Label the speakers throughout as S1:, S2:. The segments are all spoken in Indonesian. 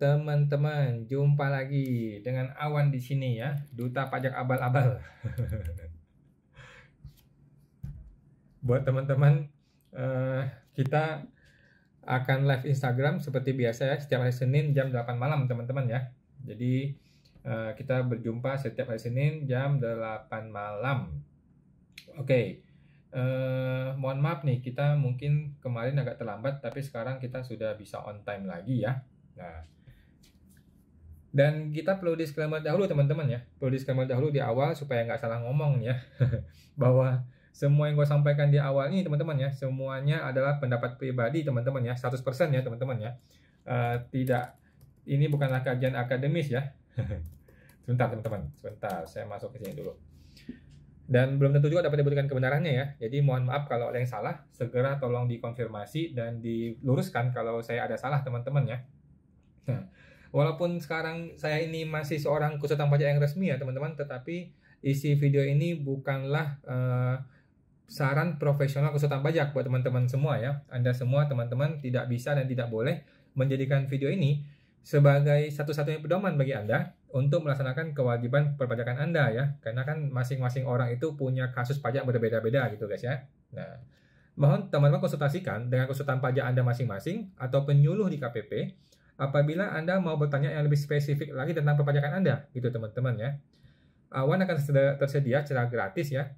S1: teman-teman, jumpa lagi dengan Awan di sini ya, Duta Pajak Abal-abal. Buat teman-teman, kita akan live Instagram seperti biasa ya, setiap hari Senin jam 8 malam teman-teman ya. Jadi kita berjumpa setiap hari Senin jam 8 malam. Oke. Mohon maaf nih, kita mungkin kemarin agak terlambat, tapi sekarang kita sudah bisa on time lagi ya. Nah, dan kita perlu disclaimer dahulu teman-teman ya. Perlu disclaimer dahulu di awal supaya nggak salah ngomong ya. Bahwa semua yang gue sampaikan di awal ini teman-teman ya, semuanya adalah pendapat pribadi teman-teman ya, 100% ya teman-teman ya. Tidak, ini bukanlah kajian akademis ya. Sebentar teman-teman, sebentar saya masuk ke sini dulu. Dan belum tentu juga dapat diberikan kebenarannya ya. Jadi mohon maaf kalau ada yang salah, segera tolong dikonfirmasi dan diluruskan kalau saya ada salah teman-teman ya. Nah, walaupun sekarang saya ini masih seorang konsultan pajak yang resmi ya teman-teman, tetapi isi video ini bukanlah saran profesional konsultan pajak buat teman-teman semua ya. Anda semua teman-teman tidak bisa dan tidak boleh menjadikan video ini sebagai satu-satunya pedoman bagi Anda untuk melaksanakan kewajiban perpajakan Anda ya. Karena kan masing-masing orang itu punya kasus pajak berbeda-beda gitu guys ya. Nah, mohon teman-teman konsultasikan dengan konsultan pajak Anda masing-masing atau penyuluh di KPP apabila Anda mau bertanya yang lebih spesifik lagi tentang perpajakan Anda, gitu teman-teman ya. Awan akan tersedia secara gratis ya,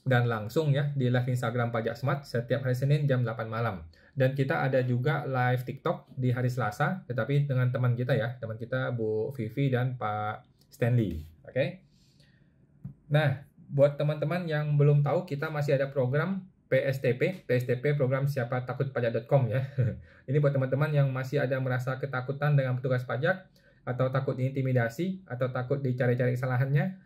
S1: dan langsung ya di live Instagram Pajak Smart setiap hari Senin jam 8 malam. Dan kita ada juga live TikTok di hari Selasa, tetapi dengan teman kita ya, teman kita Bu Vivi dan Pak Stanley. Oke? Nah, buat teman-teman yang belum tahu, kita masih ada program PSTP program siapa takut pajak.com ya. Ini buat teman-teman yang masih ada merasa ketakutan dengan petugas pajak, atau takut diintimidasi, atau takut dicari-cari kesalahannya,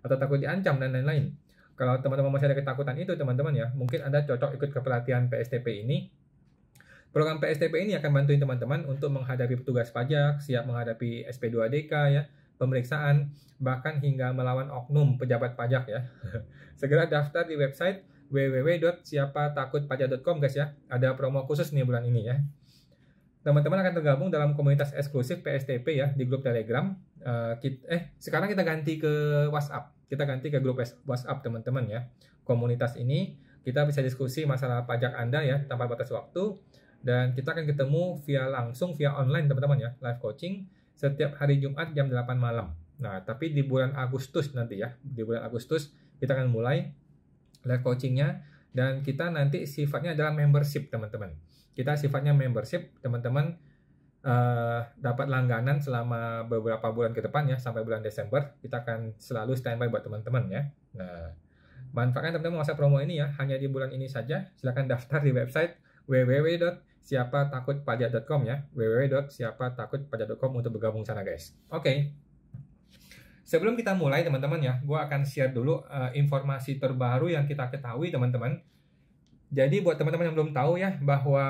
S1: atau takut diancam dan lain-lain. Kalau teman-teman masih ada ketakutan itu teman-teman ya, mungkin Anda cocok ikut ke pelatihan PSTP ini. Program PSTP ini akan bantuin teman-teman untuk menghadapi petugas pajak, siap menghadapi SP2DK ya, pemeriksaan, bahkan hingga melawan oknum pejabat pajak ya. Segera daftar di website www.siapatakutpajak.com guys ya. Ada promo khusus nih bulan ini ya. Teman-teman akan tergabung dalam komunitas eksklusif PSTP ya di grup Telegram. Sekarang kita ganti ke WhatsApp. Kita ganti ke grup WhatsApp teman-teman ya. Komunitas ini kita bisa diskusi masalah pajak Anda ya tanpa batas waktu, dan kita akan ketemu via online teman-teman ya, live coaching setiap hari Jumat jam 8 malam. Nah, tapi di bulan Agustus nanti ya, di bulan Agustus kita akan mulai live coachingnya, dan kita nanti sifatnya adalah membership teman-teman. Kita sifatnya membership, teman-teman dapat langganan selama beberapa bulan ke depan ya, sampai bulan Desember. Kita akan selalu standby buat teman-teman ya. Nah, manfaatkan teman-teman masa promo ini ya, hanya di bulan ini saja. Silahkan daftar di website www.siapatakutpajak.com ya, www.siapatakutpajak.com untuk bergabung sana guys. Oke. Sebelum kita mulai teman-teman ya, gue akan share dulu informasi terbaru yang kita ketahui teman-teman. Jadi buat teman-teman yang belum tahu ya, bahwa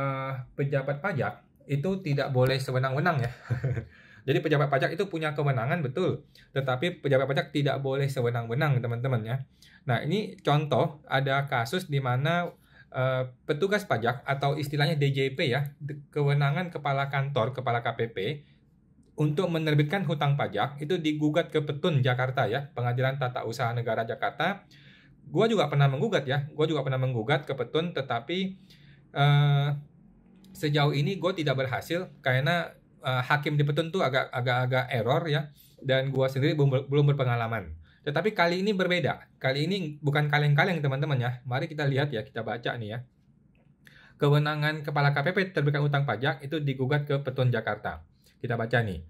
S1: pejabat pajak itu tidak boleh sewenang-wenang ya. Jadi pejabat pajak itu punya kewenangan betul, tetapi pejabat pajak tidak boleh sewenang-wenang teman-teman ya. Nah, ini contoh ada kasus di mana petugas pajak atau istilahnya DJP ya, kewenangan kepala kantor, kepala KPP untuk menerbitkan hutang pajak itu digugat ke Petun Jakarta ya, Pengadilan Tata Usaha Negara Jakarta. Gue juga pernah menggugat ya, ke Petun, tetapi sejauh ini gue tidak berhasil karena hakim di Petun tuh agak error ya, dan gue sendiri belum berpengalaman. Tetapi kali ini berbeda, kali ini bukan kaleng-kaleng teman-teman ya. Mari kita lihat ya, kita baca nih ya. Kewenangan kepala KPP terbitkan hutang pajak itu digugat ke Petun Jakarta. Kita baca nih.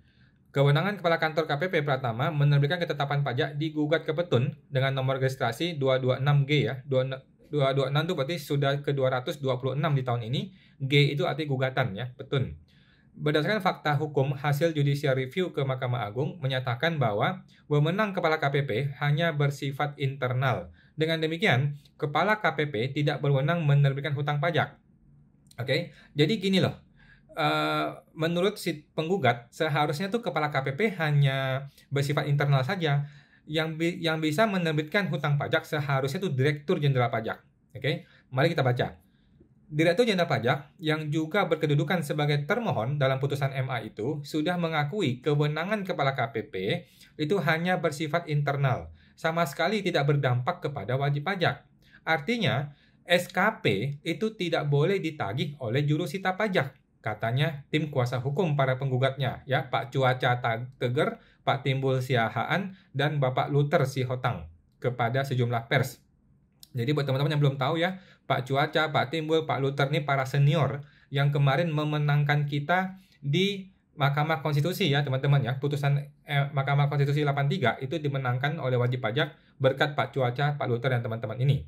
S1: Kewenangan Kepala Kantor KPP Pratama menerbitkan ketetapan pajak digugat ke Petun dengan nomor registrasi 226G ya. 226 itu berarti sudah ke 226 di tahun ini. G itu arti gugatan ya, Petun. Berdasarkan fakta hukum, hasil judicial review ke Mahkamah Agung menyatakan bahwa wewenang Kepala KPP hanya bersifat internal. Dengan demikian, Kepala KPP tidak berwenang menerbitkan hutang pajak. Oke, jadi gini loh. Menurut si penggugat, seharusnya tuh kepala KPP hanya bersifat internal saja. Yang bisa menerbitkan hutang pajak seharusnya tuh Direktur Jenderal Pajak. Oke, mari kita baca. Direktur Jenderal Pajak yang juga berkedudukan sebagai termohon dalam putusan MA itu sudah mengakui kewenangan Kepala KPP itu hanya bersifat internal, sama sekali tidak berdampak kepada wajib pajak. Artinya, SKP itu tidak boleh ditagih oleh jurusita pajak, katanya tim kuasa hukum para penggugatnya, ya Pak Cuaca Teger, Pak Timbul Siahaan, dan Bapak Luther Sihotang kepada sejumlah pers. Jadi buat teman-teman yang belum tahu ya, Pak Cuaca, Pak Timbul, Pak Luther ini para senior yang kemarin memenangkan kita di Mahkamah Konstitusi ya teman-teman ya. Putusan Mahkamah Konstitusi 83 itu dimenangkan oleh wajib pajak berkat Pak Cuaca, Pak Luther dan teman-teman ini.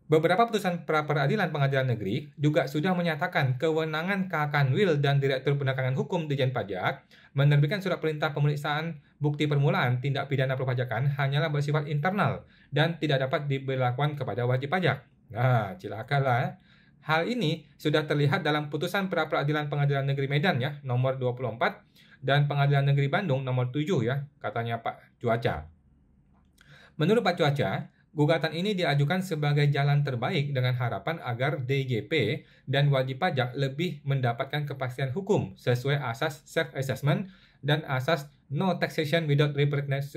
S1: Beberapa putusan pra-peradilan pengadilan negeri juga sudah menyatakan kewenangan Kakanwil dan Direktur Penegakan Hukum Ditjen Pajak menerbitkan surat perintah pemeriksaan bukti permulaan tindak pidana perpajakan hanyalah bersifat internal dan tidak dapat diberlakukan kepada wajib pajak. Nah, cilakalah. Hal ini sudah terlihat dalam putusan pra-peradilan Pengadilan Negeri Medan ya, nomor 24 dan Pengadilan Negeri Bandung nomor 7 ya, katanya Pak Cuaca. Menurut Pak Cuaca, gugatan ini diajukan sebagai jalan terbaik dengan harapan agar DJP dan wajib pajak lebih mendapatkan kepastian hukum sesuai asas self-assessment dan asas no taxation without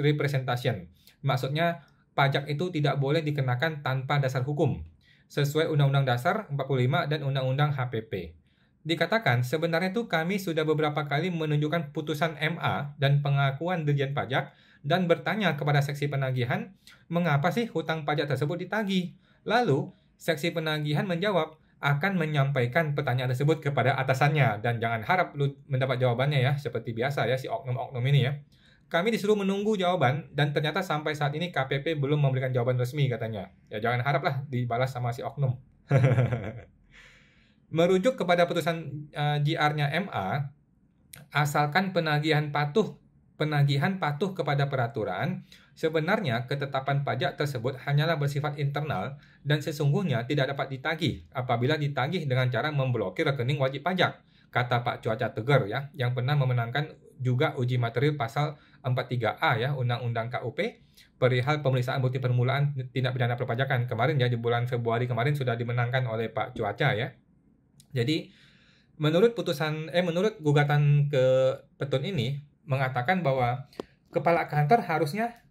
S1: representation. Maksudnya, pajak itu tidak boleh dikenakan tanpa dasar hukum, sesuai Undang-Undang Dasar 45 dan Undang-Undang HPP. Dikatakan, sebenarnya itu kami sudah beberapa kali menunjukkan putusan MA dan pengakuan Dirjen Pajak dan bertanya kepada seksi penagihan, mengapa sih hutang pajak tersebut ditagih? Lalu, seksi penagihan menjawab, akan menyampaikan pertanyaan tersebut kepada atasannya, dan jangan harap lu mendapat jawabannya ya, seperti biasa ya, si oknum-oknum ini ya. Kami disuruh menunggu jawaban, dan ternyata sampai saat ini KPP belum memberikan jawaban resmi katanya. Ya jangan haraplah dibalas sama si oknum. Merujuk kepada putusan JR-nya MA, asalkan penagihan patuh kepada peraturan, sebenarnya ketetapan pajak tersebut hanyalah bersifat internal dan sesungguhnya tidak dapat ditagih apabila ditagih dengan cara memblokir rekening wajib pajak, kata Pak Cuaca Teger ya, yang pernah memenangkan juga uji materi pasal 43A ya Undang-Undang KUP perihal pemeriksaan bukti permulaan tindak pidana perpajakan kemarin ya, di bulan Februari kemarin sudah dimenangkan oleh Pak Cuaca ya. Jadi menurut gugatan ke petun ini mengatakan bahwa kepala kantor harusnya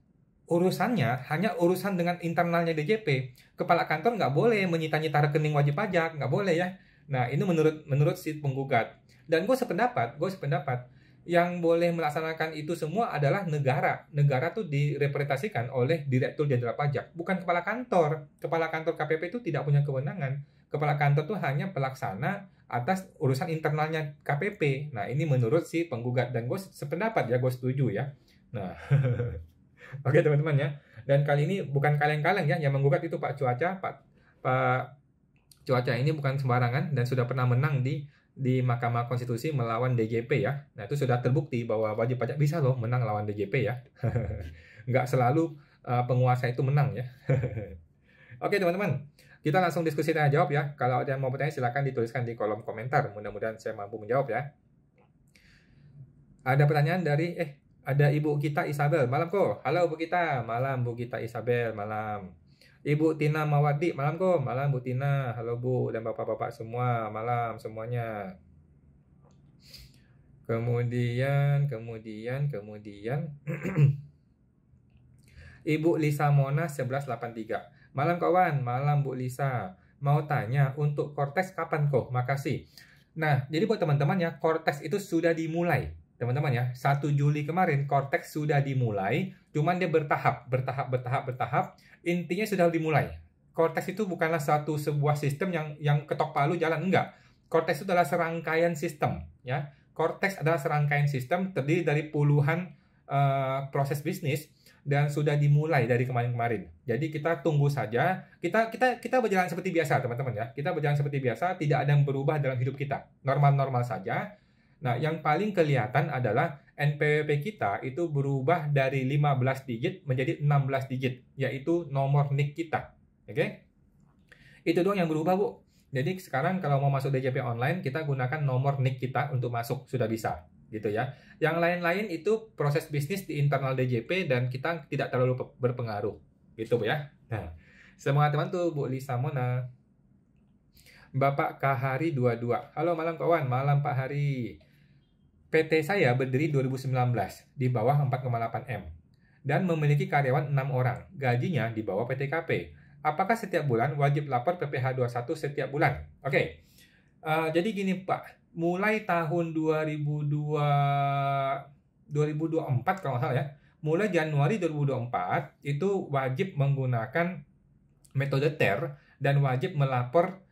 S1: urusannya hanya urusan dengan internalnya DJP. Kepala kantor nggak boleh menyita-nyita rekening wajib pajak, nggak boleh ya. Nah ini menurut si penggugat. Dan gue sependapat yang boleh melaksanakan itu semua adalah negara. Negara tuh direpresentasikan oleh Direktur Jenderal Pajak, bukan kepala kantor. Kepala kantor KPP itu tidak punya kewenangan. Kepala kantor tuh hanya pelaksana atas urusan internalnya KPP. Nah, ini menurut si penggugat dan gue sependapat ya, gue setuju ya. Nah, oke teman-teman ya. Dan kali ini bukan kaleng-kaleng ya yang menggugat itu Pak Cuaca. Pak Cuaca ini bukan sembarangan dan sudah pernah menang di Mahkamah Konstitusi melawan DJP ya. Nah, itu sudah terbukti bahwa wajib pajak bisa loh menang lawan DJP ya. Nggak selalu penguasa itu menang ya. Oke teman-teman. Kita langsung diskusi tanya jawab ya. Kalau ada yang mau bertanya silakan dituliskan di kolom komentar. Mudah-mudahan saya mampu menjawab ya. Ada pertanyaan dari ada Ibu Gita Isabel. Malam kok. Halo Bu Gita. Malam Bu Gita Isabel. Malam. Ibu Tina Mawadi. Malam kok. Malam Bu Tina. Halo Bu dan Bapak-bapak semua. Malam semuanya. Kemudian Ibu Lisa Mona 1183. Malam kawan, malam Bu Lisa. Mau tanya untuk Kortes kapan kok? Makasih. Nah, jadi buat teman-teman ya, Kortes itu sudah dimulai. Teman-teman ya, 1 Juli kemarin Kortes sudah dimulai, cuman dia bertahap. Intinya sudah dimulai. Kortes itu bukanlah sebuah sistem yang ketok palu jalan, enggak. Kortes itu adalah serangkaian sistem ya. Kortes adalah serangkaian sistem terdiri dari puluhan proses bisnis dan sudah dimulai dari kemarin-kemarin. Jadi kita tunggu saja. Kita berjalan seperti biasa, teman-teman ya. Kita berjalan seperti biasa, tidak ada yang berubah dalam hidup kita. Normal-normal saja. Nah, yang paling kelihatan adalah NPWP kita itu berubah dari 15 digit menjadi 16 digit, yaitu nomor NIK kita. Oke? Itu doang yang berubah, Bu. Jadi sekarang kalau mau masuk DJP online, kita gunakan nomor NIK kita untuk masuk, sudah bisa. Gitu ya. Yang lain-lain itu proses bisnis di internal DJP dan kita tidak terlalu berpengaruh. Gitu Bu ya. Nah, semangat teman tuh Bu Lisa Mona. Bapak Kahari 22. Halo malam kawan, malam Pak Hari. PT saya berdiri 2019 di bawah 4,8 M dan memiliki karyawan 6 orang. Gajinya di bawah PTKP. Apakah setiap bulan wajib lapor PPh 21 setiap bulan? Oke. Jadi gini Pak, mulai tahun 2024 kalau nggak salah ya, mulai Januari 2024 itu wajib menggunakan metode TER dan wajib melapor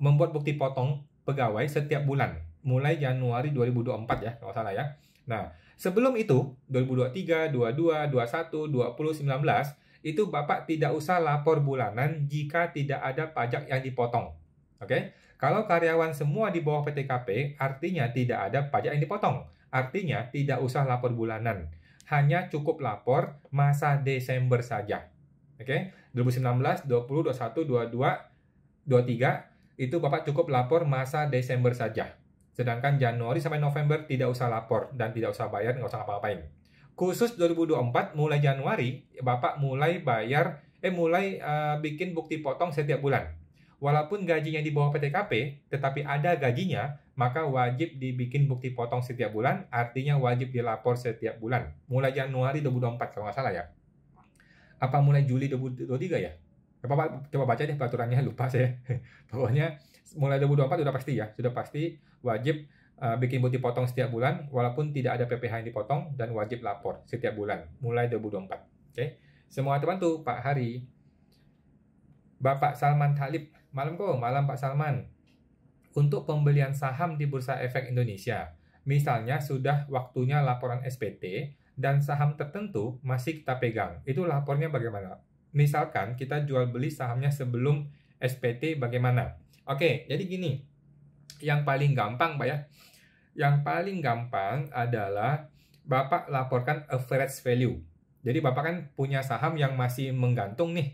S1: membuat bukti potong pegawai setiap bulan mulai Januari 2024 ya kalau nggak salah ya. Nah, sebelum itu 2023, 22, 21, 20, 19 itu Bapak tidak usah lapor bulanan jika tidak ada pajak yang dipotong. Oke? Kalau karyawan semua di bawah PTKP, artinya tidak ada pajak yang dipotong. Artinya tidak usah lapor bulanan. Hanya cukup lapor masa Desember saja. Oke? 2019, 20, 21, 22, 23 itu Bapak cukup lapor masa Desember saja. Sedangkan Januari sampai November tidak usah lapor dan tidak usah bayar, nggak usah ngapa-ngapain. Khusus 2024 mulai Januari Bapak mulai bayar bikin bukti potong setiap bulan. Walaupun gajinya di bawah PTKP, tetapi ada gajinya, maka wajib dibikin bukti potong setiap bulan, artinya wajib dilapor setiap bulan. Mulai Januari 2024 kalau nggak salah ya. Apa mulai Juli 2023 ya? Bapak coba baca deh peraturannya, lupa saya. Pokoknya mulai 2024 sudah pasti ya, sudah pasti wajib bikin bukti potong setiap bulan, walaupun tidak ada PPh yang dipotong dan wajib lapor setiap bulan, mulai 2024. Oke, semua terbantu Pak Hari. Bapak Salman Talib, malam kok, malam Pak Salman. Untuk pembelian saham di Bursa Efek Indonesia, misalnya sudah waktunya laporan SPT dan saham tertentu masih kita pegang, itu lapornya bagaimana? Misalkan kita jual beli sahamnya sebelum SPT bagaimana? Oke, jadi gini, yang paling gampang Pak ya, yang paling gampang adalah Bapak laporkan average value. Jadi Bapak kan punya saham yang masih menggantung nih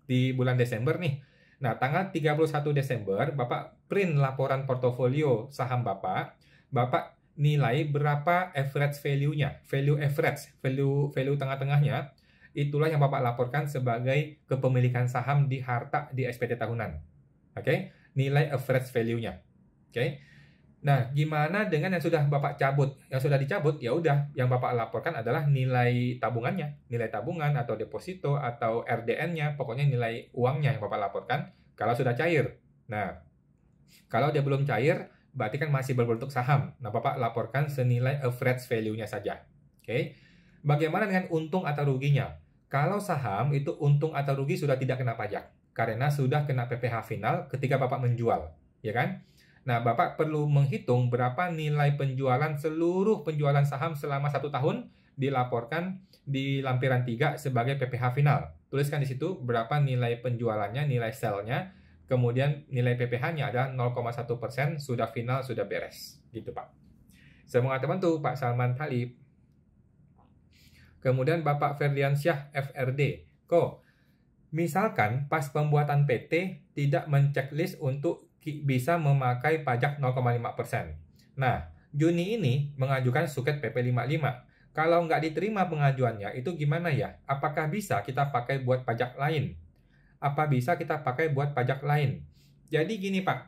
S1: di bulan Desember nih. Nah, tanggal 31 Desember, Bapak print laporan portofolio saham Bapak nilai berapa average value-nya, value average, value tengah-tengahnya, itulah yang Bapak laporkan sebagai kepemilikan saham di harta di SPT tahunan. Oke, nilai average value-nya. Oke. Nah, gimana dengan yang sudah Bapak cabut? Yang sudah dicabut, ya udah, yang Bapak laporkan adalah nilai tabungannya, nilai tabungan atau deposito atau RDN-nya, pokoknya nilai uangnya yang Bapak laporkan kalau sudah cair. Nah, kalau dia belum cair, berarti kan masih berbentuk saham. Nah, Bapak laporkan senilai average value-nya saja. Oke. Bagaimana dengan untung atau ruginya? Kalau saham itu untung atau rugi sudah tidak kena pajak karena sudah kena PPh final ketika Bapak menjual, ya kan? Nah, Bapak perlu menghitung berapa nilai penjualan seluruh penjualan saham selama 1 tahun dilaporkan di lampiran 3 sebagai PPh final. Tuliskan di situ berapa nilai penjualannya, nilai sell-nya, kemudian nilai PPh-nya ada 0,1%, sudah final, sudah beres. Gitu, Pak. Semoga terbantu, Pak Salman Talib. Kemudian Bapak Ferdiansyah FRD. Misalkan pas pembuatan PT tidak menceklis untuk bisa memakai pajak 0,5%. Nah, Juni ini mengajukan suket PP 55. Kalau nggak diterima pengajuannya, itu gimana ya? Apakah bisa kita pakai buat pajak lain? Apa bisa kita pakai buat pajak lain? Jadi gini Pak,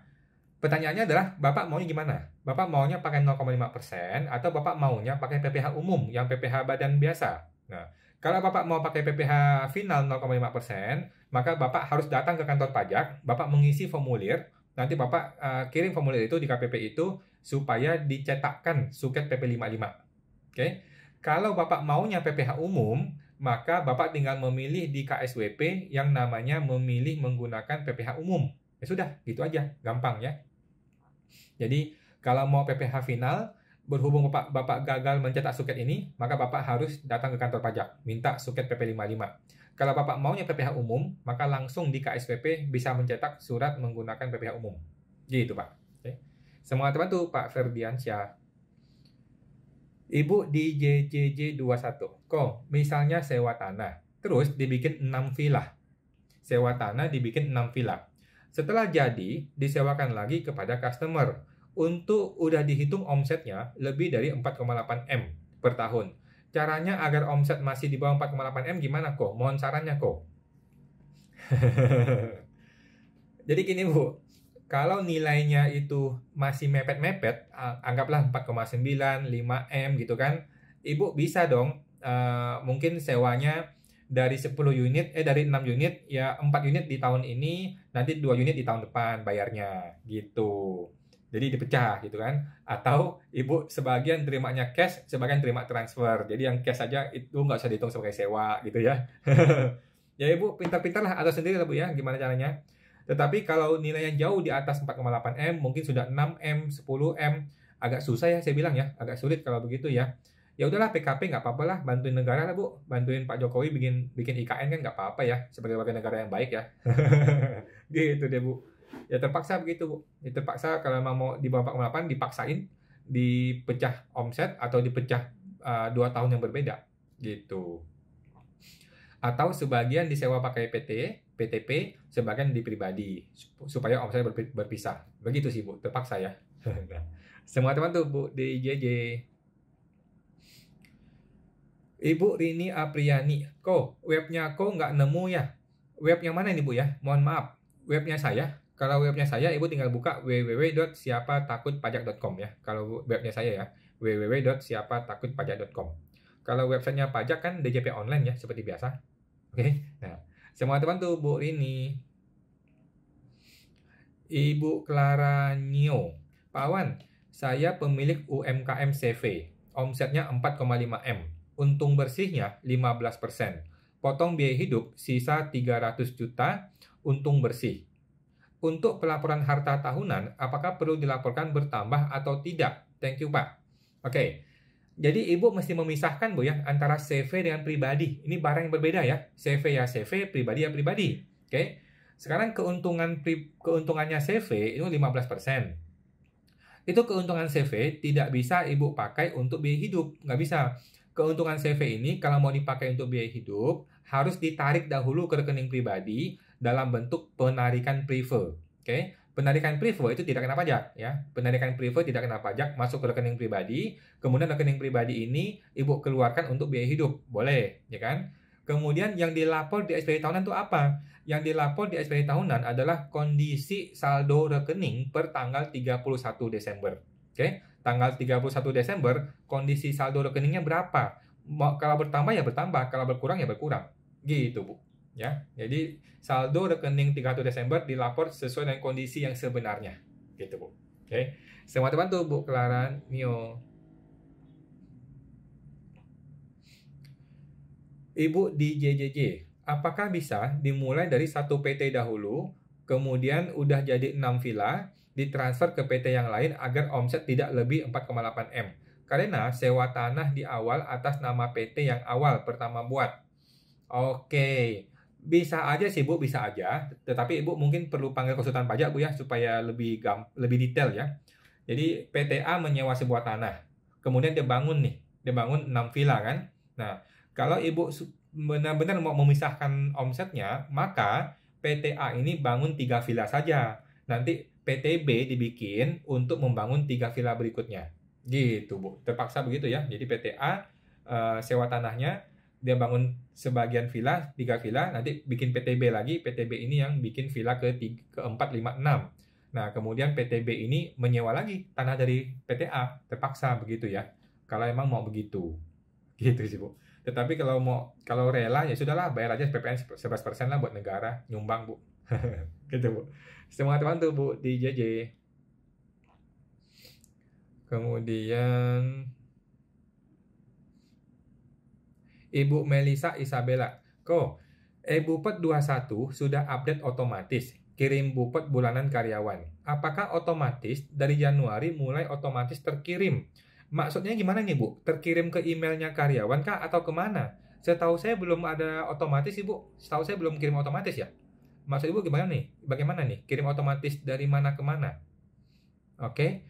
S1: pertanyaannya adalah Bapak maunya gimana? Bapak maunya pakai 0,5% atau Bapak maunya pakai PPh umum yang PPh badan biasa? Nah, kalau Bapak mau pakai PPh final 0,5%, maka Bapak harus datang ke kantor pajak, Bapak mengisi formulir, nanti Bapak kirim formulir itu di KPP itu supaya dicetakkan suket PP 55. Oke. Kalau Bapak maunya PPh umum, maka Bapak tinggal memilih di KSWP yang namanya memilih menggunakan PPh umum. Ya sudah, gitu aja, gampang ya. Jadi, kalau mau PPh final, berhubung Bapak gagal mencetak suket ini, maka Bapak harus datang ke kantor pajak, minta suket PP 55. Kalau Bapak maunya PPh umum, maka langsung di KSPP bisa mencetak surat menggunakan PPh umum. Gitu, Pak. Oke. Semoga terbantu, Pak Ferdiansyah. Ibu di JJJ21. Misalnya sewa tanah, terus dibikin 6 villa. Sewa tanah dibikin 6 villa. Setelah jadi, disewakan lagi kepada customer. Untuk udah dihitung omsetnya lebih dari 4,8 M per tahun. Caranya agar omset masih di bawah 4,8 M gimana kok? Mohon sarannya kok. Jadi gini Bu, Kalau nilainya itu masih mepet-mepet, anggaplah 4,9, 5M gitu kan, Ibu bisa dong mungkin sewanya dari 6 unit ya 4 unit di tahun ini, nanti 2 unit di tahun depan bayarnya gitu. Jadi dipecah gitu kan. Atau Ibu sebagian terimanya cash, sebagian terima transfer. Jadi yang cash saja itu nggak usah dihitung sebagai sewa gitu ya. Ya Ibu pintar-pintar lah atau sendiri lah Bu ya, gimana caranya. Tetapi kalau nilainya jauh di atas 4,8M, mungkin sudah 6M, 10M, agak susah ya saya bilang ya, agak sulit kalau begitu ya. Ya udahlah PKP nggak apa-apa lah, bantuin negara lah Bu, bantuin Pak Jokowi bikin IKN kan nggak apa-apa ya, sebagai warga negara yang baik ya. Gitu deh Bu. Ya terpaksa begitu Bu. Ya terpaksa kalau memang mau di bawah 4,8 dipaksain, dipecah omset atau dipecah 2 tahun yang berbeda gitu. Atau sebagian disewa pakai PTP, sebagian di pribadi supaya omset berpisah. Begitu sih Bu, terpaksa ya. Semua teman tuh Bu di JJ. Ibu Rini Apriani, webnya nggak nemu ya? Web yang mana ini Bu ya? Mohon maaf, webnya saya. Kalau webnya saya, Ibu tinggal buka www.siapatakutpajak.com ya. Kalau webnya saya ya, www.siapatakutpajak.com. Kalau websitenya pajak kan DJP online ya, seperti biasa. Oke, nah semua teman tuh Bu Rini, Ibu Clara Nio, Pak Awan, saya pemilik UMKM CV, omsetnya 4,5M, untung bersihnya 15%, potong biaya hidup sisa 300 juta, untung bersih. Untuk pelaporan harta tahunan, apakah perlu dilaporkan bertambah atau tidak? Thank you Pak. Oke. Jadi Ibu mesti memisahkan Bu ya antara CV dengan pribadi. Ini barang yang berbeda ya. CV ya CV, pribadi ya pribadi. Oke. Sekarang keuntungannya CV itu 15%. Itu keuntungan CV tidak bisa Ibu pakai untuk biaya hidup, nggak bisa. Keuntungan CV ini kalau mau dipakai untuk biaya hidup harus ditarik dahulu ke rekening pribadi dalam bentuk penarikan prive. Oke. Penarikan prive itu tidak kena pajak ya. Penarikan prive tidak kena pajak, masuk ke rekening pribadi, kemudian rekening pribadi ini Ibu keluarkan untuk biaya hidup. Boleh, ya kan? Kemudian yang dilapor di SPT tahunan itu apa? Yang dilapor di SPT tahunan adalah kondisi saldo rekening per tanggal 31 Desember. Oke? Tanggal 31 Desember kondisi saldo rekeningnya berapa? Kalau bertambah ya bertambah, kalau berkurang ya berkurang. Gitu, Bu. Ya. Jadi saldo rekening 31 Desember dilapor sesuai dengan kondisi yang sebenarnya. Gitu, Bu. Oke. Semua teman tuh Bu Clara Nio. Ibu di JJJ, apakah bisa dimulai dari satu PT dahulu, kemudian udah jadi 6 villa, ditransfer ke PT yang lain agar omset tidak lebih 4,8M? Karena sewa tanah di awal atas nama PT yang awal pertama buat. Oke, bisa aja sih Bu, bisa aja. Tetapi Ibu mungkin perlu panggil konsultan pajak Bu ya, supaya lebih detail ya. Jadi PTA menyewa sebuah tanah, kemudian dia bangun 6 villa kan. Nah, kalau Ibu benar-benar mau memisahkan omsetnya, maka PTA ini bangun 3 villa saja. Nanti PTB dibikin untuk membangun 3 villa berikutnya. Gitu Bu, terpaksa begitu ya. Jadi PTA sewa tanahnya, dia bangun sebagian villa, 3 villa, nanti bikin PTB lagi, PTB ini yang bikin villa ke-4, 5, 6. Nah, kemudian PTB ini menyewa lagi tanah dari PTA, terpaksa begitu ya. Kalau emang mau begitu. Gitu sih, Bu. Tetapi kalau rela ya sudahlah, bayar aja PPN 11% lah buat negara, nyumbang, Bu. Gitu, Bu. Semua teman tuh, Bu, di JJ. Kemudian Ibu Melisa Isabella, e-Bupet 21 sudah update otomatis, kirim Bupet bulanan karyawan. Apakah otomatis dari Januari mulai otomatis terkirim? Maksudnya gimana nih Bu? Terkirim ke emailnya karyawan kah atau kemana? Setahu saya belum ada otomatis Ibu. Setahu saya belum kirim otomatis ya. Maksud Ibu gimana nih? Bagaimana nih? Kirim otomatis dari mana ke mana? Oke.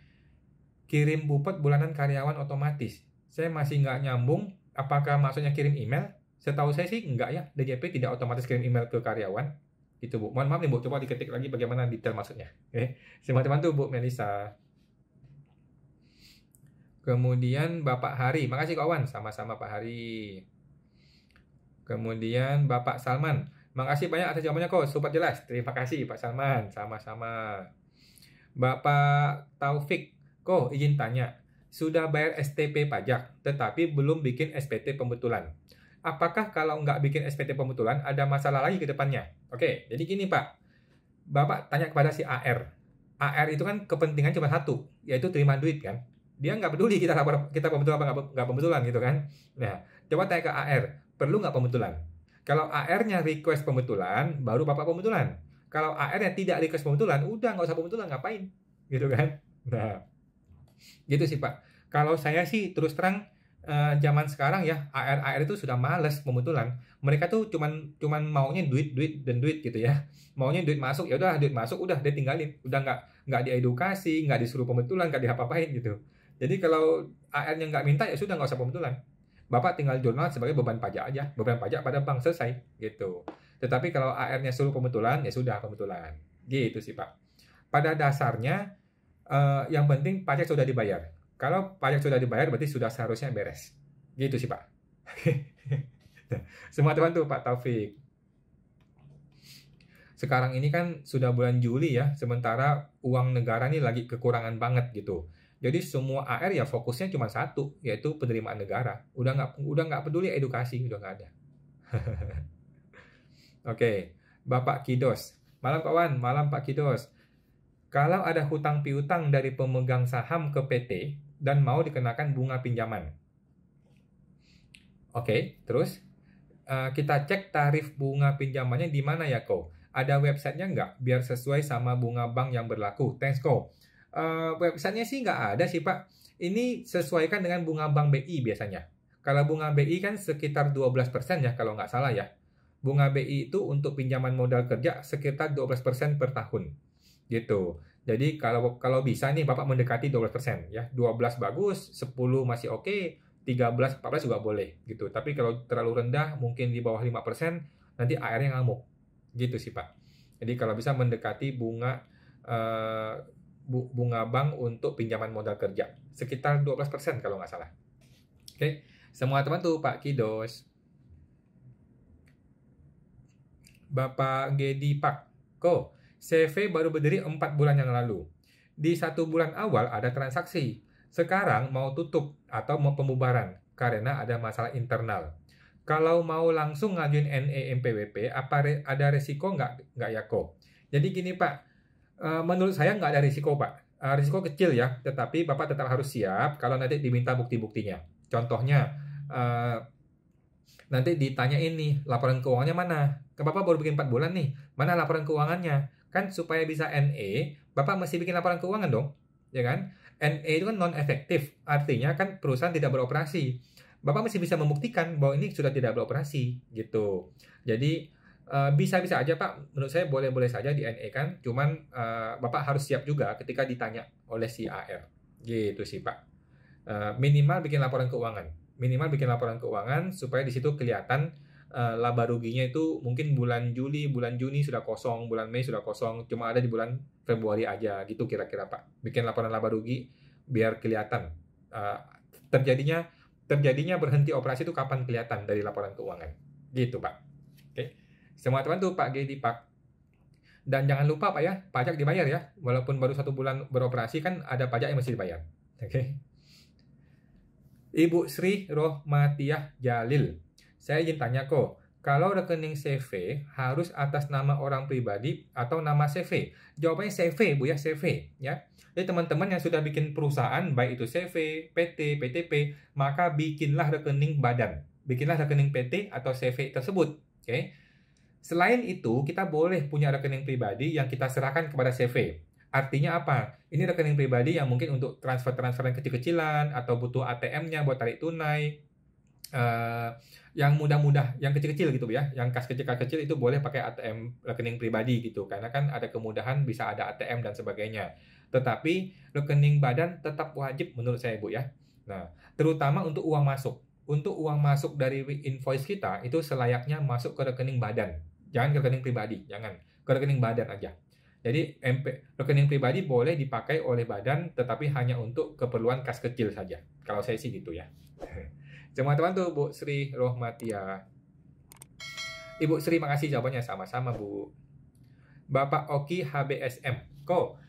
S1: Kirim Bupet bulanan karyawan otomatis. Saya masih nggak nyambung. Apakah maksudnya kirim email? Setahu saya sih enggak ya. DJP tidak otomatis kirim email ke karyawan. Gitu Bu. Mohon maaf nih Bu. Coba diketik lagi bagaimana detail maksudnya. Oke. Teman-teman tuh Bu Melisa. Kemudian Bapak Hari. Makasih kawan. Sama-sama Pak Hari. Kemudian Bapak Salman. Makasih banyak atas jawabannya kok. Super jelas. Terima kasih Pak Salman. Sama-sama. Bapak Taufik, kok izin tanya, sudah bayar STP pajak, tetapi belum bikin SPT pembetulan. Apakah kalau nggak bikin SPT pembetulan, ada masalah lagi ke depannya? Oke, jadi gini Pak, Bapak tanya kepada si AR. AR itu kan kepentingan cuma satu, yaitu terima duit kan. Dia nggak peduli kita lapor, kita pembetulan apa nggak pembetulan gitu kan. Nah, coba tanya ke AR, perlu nggak pembetulan? Kalau AR-nya request pembetulan, baru Bapak pembetulan. Kalau AR-nya tidak request pembetulan, udah nggak usah pembetulan, ngapain? Gitu kan. Nah, gitu sih Pak. Kalau saya sih terus terang zaman sekarang ya AR itu sudah males pembetulan. Mereka tuh cuman maunya duit dan duit gitu ya. Maunya duit masuk, ya udah duit masuk udah dia tinggalin. Udah nggak diedukasi, nggak disuruh pembetulan, nggak diapa-apain gitu. Jadi kalau AR-nya nggak minta ya sudah nggak usah pembetulan. Bapak tinggal jurnal sebagai beban pajak aja, beban pajak pada bank, selesai gitu. Tetapi kalau AR-nya suruh pembetulan ya sudah pembetulan. Gitu sih Pak. Pada dasarnya yang penting pajak sudah dibayar. Kalau pajak sudah dibayar berarti sudah seharusnya beres. Gitu sih Pak. Semua teman tuh Pak Taufik. Sekarang ini kan sudah bulan Juli ya, sementara uang negara ini lagi kekurangan banget gitu. Jadi semua AR ya fokusnya cuma satu, yaitu penerimaan negara. Udah nggak peduli edukasi, udah nggak ada. Oke, Bapak Kidos. Malam kawan, malam Pak Kidos. Kalau ada hutang piutang dari pemegang saham ke PT dan mau dikenakan bunga pinjaman. Oke, terus kita cek tarif bunga pinjamannya di mana ya, Ko? Ada websitenya nggak? Biar sesuai sama bunga bank yang berlaku. Thanks, Ko. Websitenya sih nggak ada sih, Pak. Ini sesuaikan dengan bunga bank BI biasanya. Kalau bunga BI kan sekitar 12% ya, kalau nggak salah ya. Bunga BI itu untuk pinjaman modal kerja sekitar 12% per tahun. Gitu. Jadi kalau bisa nih Bapak mendekati 12% ya. 12 bagus, 10 masih oke, 13, 14 juga boleh gitu. Tapi kalau terlalu rendah mungkin di bawah 5%, nanti AR-nya ngamuk. Gitu sih Pak. Jadi kalau bisa mendekati bunga bank untuk pinjaman modal kerja sekitar 12% kalau nggak salah. Oke. Semua teman tuh Pak Kidos. Bapak Gedi Pak. Ko, CV baru berdiri 4 bulan yang lalu. Di 1 bulan awal ada transaksi. Sekarang mau tutup atau mau pembubaran karena ada masalah internal. Kalau mau langsung ngajuin NE MPWP, apa ada resiko nggak ya Ko? Jadi gini Pak, menurut saya nggak ada risiko Pak. Risiko kecil ya, tetapi Bapak tetap harus siap kalau nanti diminta bukti-buktinya. Contohnya, nanti ditanya ini laporan keuangannya mana? Bapak baru bikin 4 bulan nih, mana laporan keuangannya? Kan supaya bisa NE, Bapak mesti bikin laporan keuangan dong, ya kan? NE itu kan non-efektif, artinya kan perusahaan tidak beroperasi. Bapak mesti bisa membuktikan bahwa ini sudah tidak beroperasi, gitu. Jadi bisa-bisa aja Pak, menurut saya boleh-boleh saja di NE kan, cuman Bapak harus siap juga ketika ditanya oleh si AR, gitu sih Pak. Minimal bikin laporan keuangan supaya di situ kelihatan laba ruginya itu mungkin bulan Juli, bulan Juni sudah kosong, bulan Mei sudah kosong, cuma ada di bulan Februari aja gitu kira-kira Pak. Bikin laporan laba rugi biar kelihatan terjadinya berhenti operasi itu kapan kelihatan dari laporan keuangan. Gitu Pak. Oke. Semua teman tuh Pak Gedi Pak. Dan jangan lupa Pak ya, pajak dibayar ya. Walaupun baru 1 bulan beroperasi kan ada pajak yang mesti dibayar. Oke. Ibu Sri Rohmatiah Jalil. Saya ingin tanya kok, kalau rekening CV harus atas nama orang pribadi atau nama CV? Jawabannya CV, Bu ya, CV ya. Jadi teman-teman yang sudah bikin perusahaan, baik itu CV, PT, PTP, maka bikinlah rekening badan. Bikinlah rekening PT atau CV tersebut. Oke. Selain itu, kita boleh punya rekening pribadi yang kita serahkan kepada CV. Artinya apa? Ini rekening pribadi yang mungkin untuk transfer-transfer yang kecil-kecilan atau butuh ATM-nya buat tarik tunai. Yang mudah-mudah, yang kecil-kecil gitu ya, yang kas kecil-kecil itu boleh pakai ATM rekening pribadi gitu, karena kan ada kemudahan bisa ada ATM dan sebagainya. Tetapi rekening badan tetap wajib menurut saya Bu ya. Nah, terutama untuk uang masuk. Untuk uang masuk dari invoice kita itu selayaknya masuk ke rekening badan, jangan ke rekening pribadi, jangan ke rekening badan aja. Jadi rekening pribadi boleh dipakai oleh badan, tetapi hanya untuk keperluan kas kecil saja. Kalau saya sih gitu ya. Teman-teman tuh Bu Sri Rohmatia. Ibu Sri makasih jawabannya, sama-sama Bu. Bapak Oki HBSM. Kok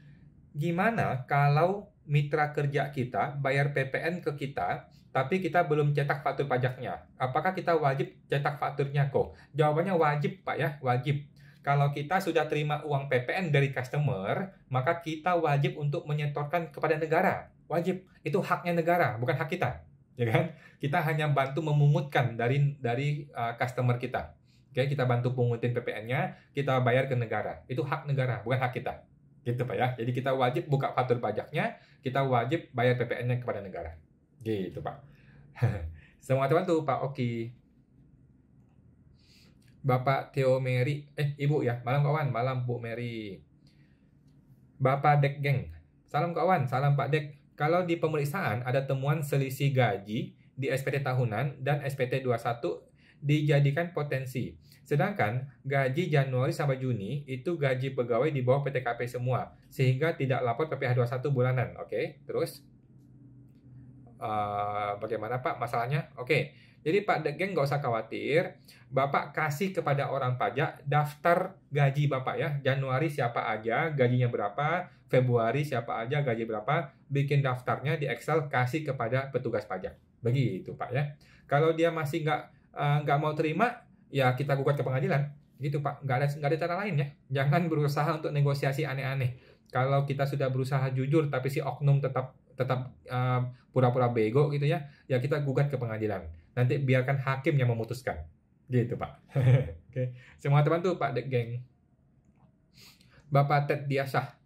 S1: gimana kalau mitra kerja kita bayar PPN ke kita, tapi kita belum cetak faktur pajaknya? Apakah kita wajib cetak fakturnya kok? Jawabannya wajib, Pak ya, wajib. Kalau kita sudah terima uang PPN dari customer, maka kita wajib untuk menyetorkan kepada negara. Wajib. Itu haknya negara, bukan hak kita. Ya kan? Kita hanya bantu memungutkan dari customer kita. Oke, kita bantu pungutin PPN-nya, kita bayar ke negara. Itu hak negara, bukan hak kita. Gitu Pak ya. Jadi kita wajib buka faktur pajaknya, kita wajib bayar PPN-nya kepada negara. Gitu Pak. Semua teman tuh Pak Oki. Bapak Theo Mary, Ibu ya, malam kawan, malam Bu Mary. Bapak Dek Geng, salam kawan, salam Pak Dek. Kalau di pemeriksaan ada temuan selisih gaji di SPT tahunan dan SPT 21 dijadikan potensi. Sedangkan gaji Januari sampai Juni itu gaji pegawai di bawah PTKP semua, sehingga tidak lapor PPh 21 bulanan. Oke, terus bagaimana Pak masalahnya? Oke, jadi Pak Degeng nggak usah khawatir, Bapak kasih kepada orang pajak daftar gaji Bapak ya, Januari siapa aja, gajinya berapa, Februari siapa aja, gaji berapa, bikin daftarnya di Excel, kasih kepada petugas pajak. Begitu Pak ya. Kalau dia masih nggak mau terima, ya kita gugat ke pengadilan. Gitu Pak, nggak ada cara lain ya. Jangan berusaha untuk negosiasi aneh-aneh. Kalau kita sudah berusaha jujur, tapi si oknum tetap pura-pura bego gitu ya, ya kita gugat ke pengadilan. Nanti biarkan hakim yang memutuskan. Gitu Pak. Oke. Semua teman tuh Pak Dek Geng. Bapak Ted Diasah.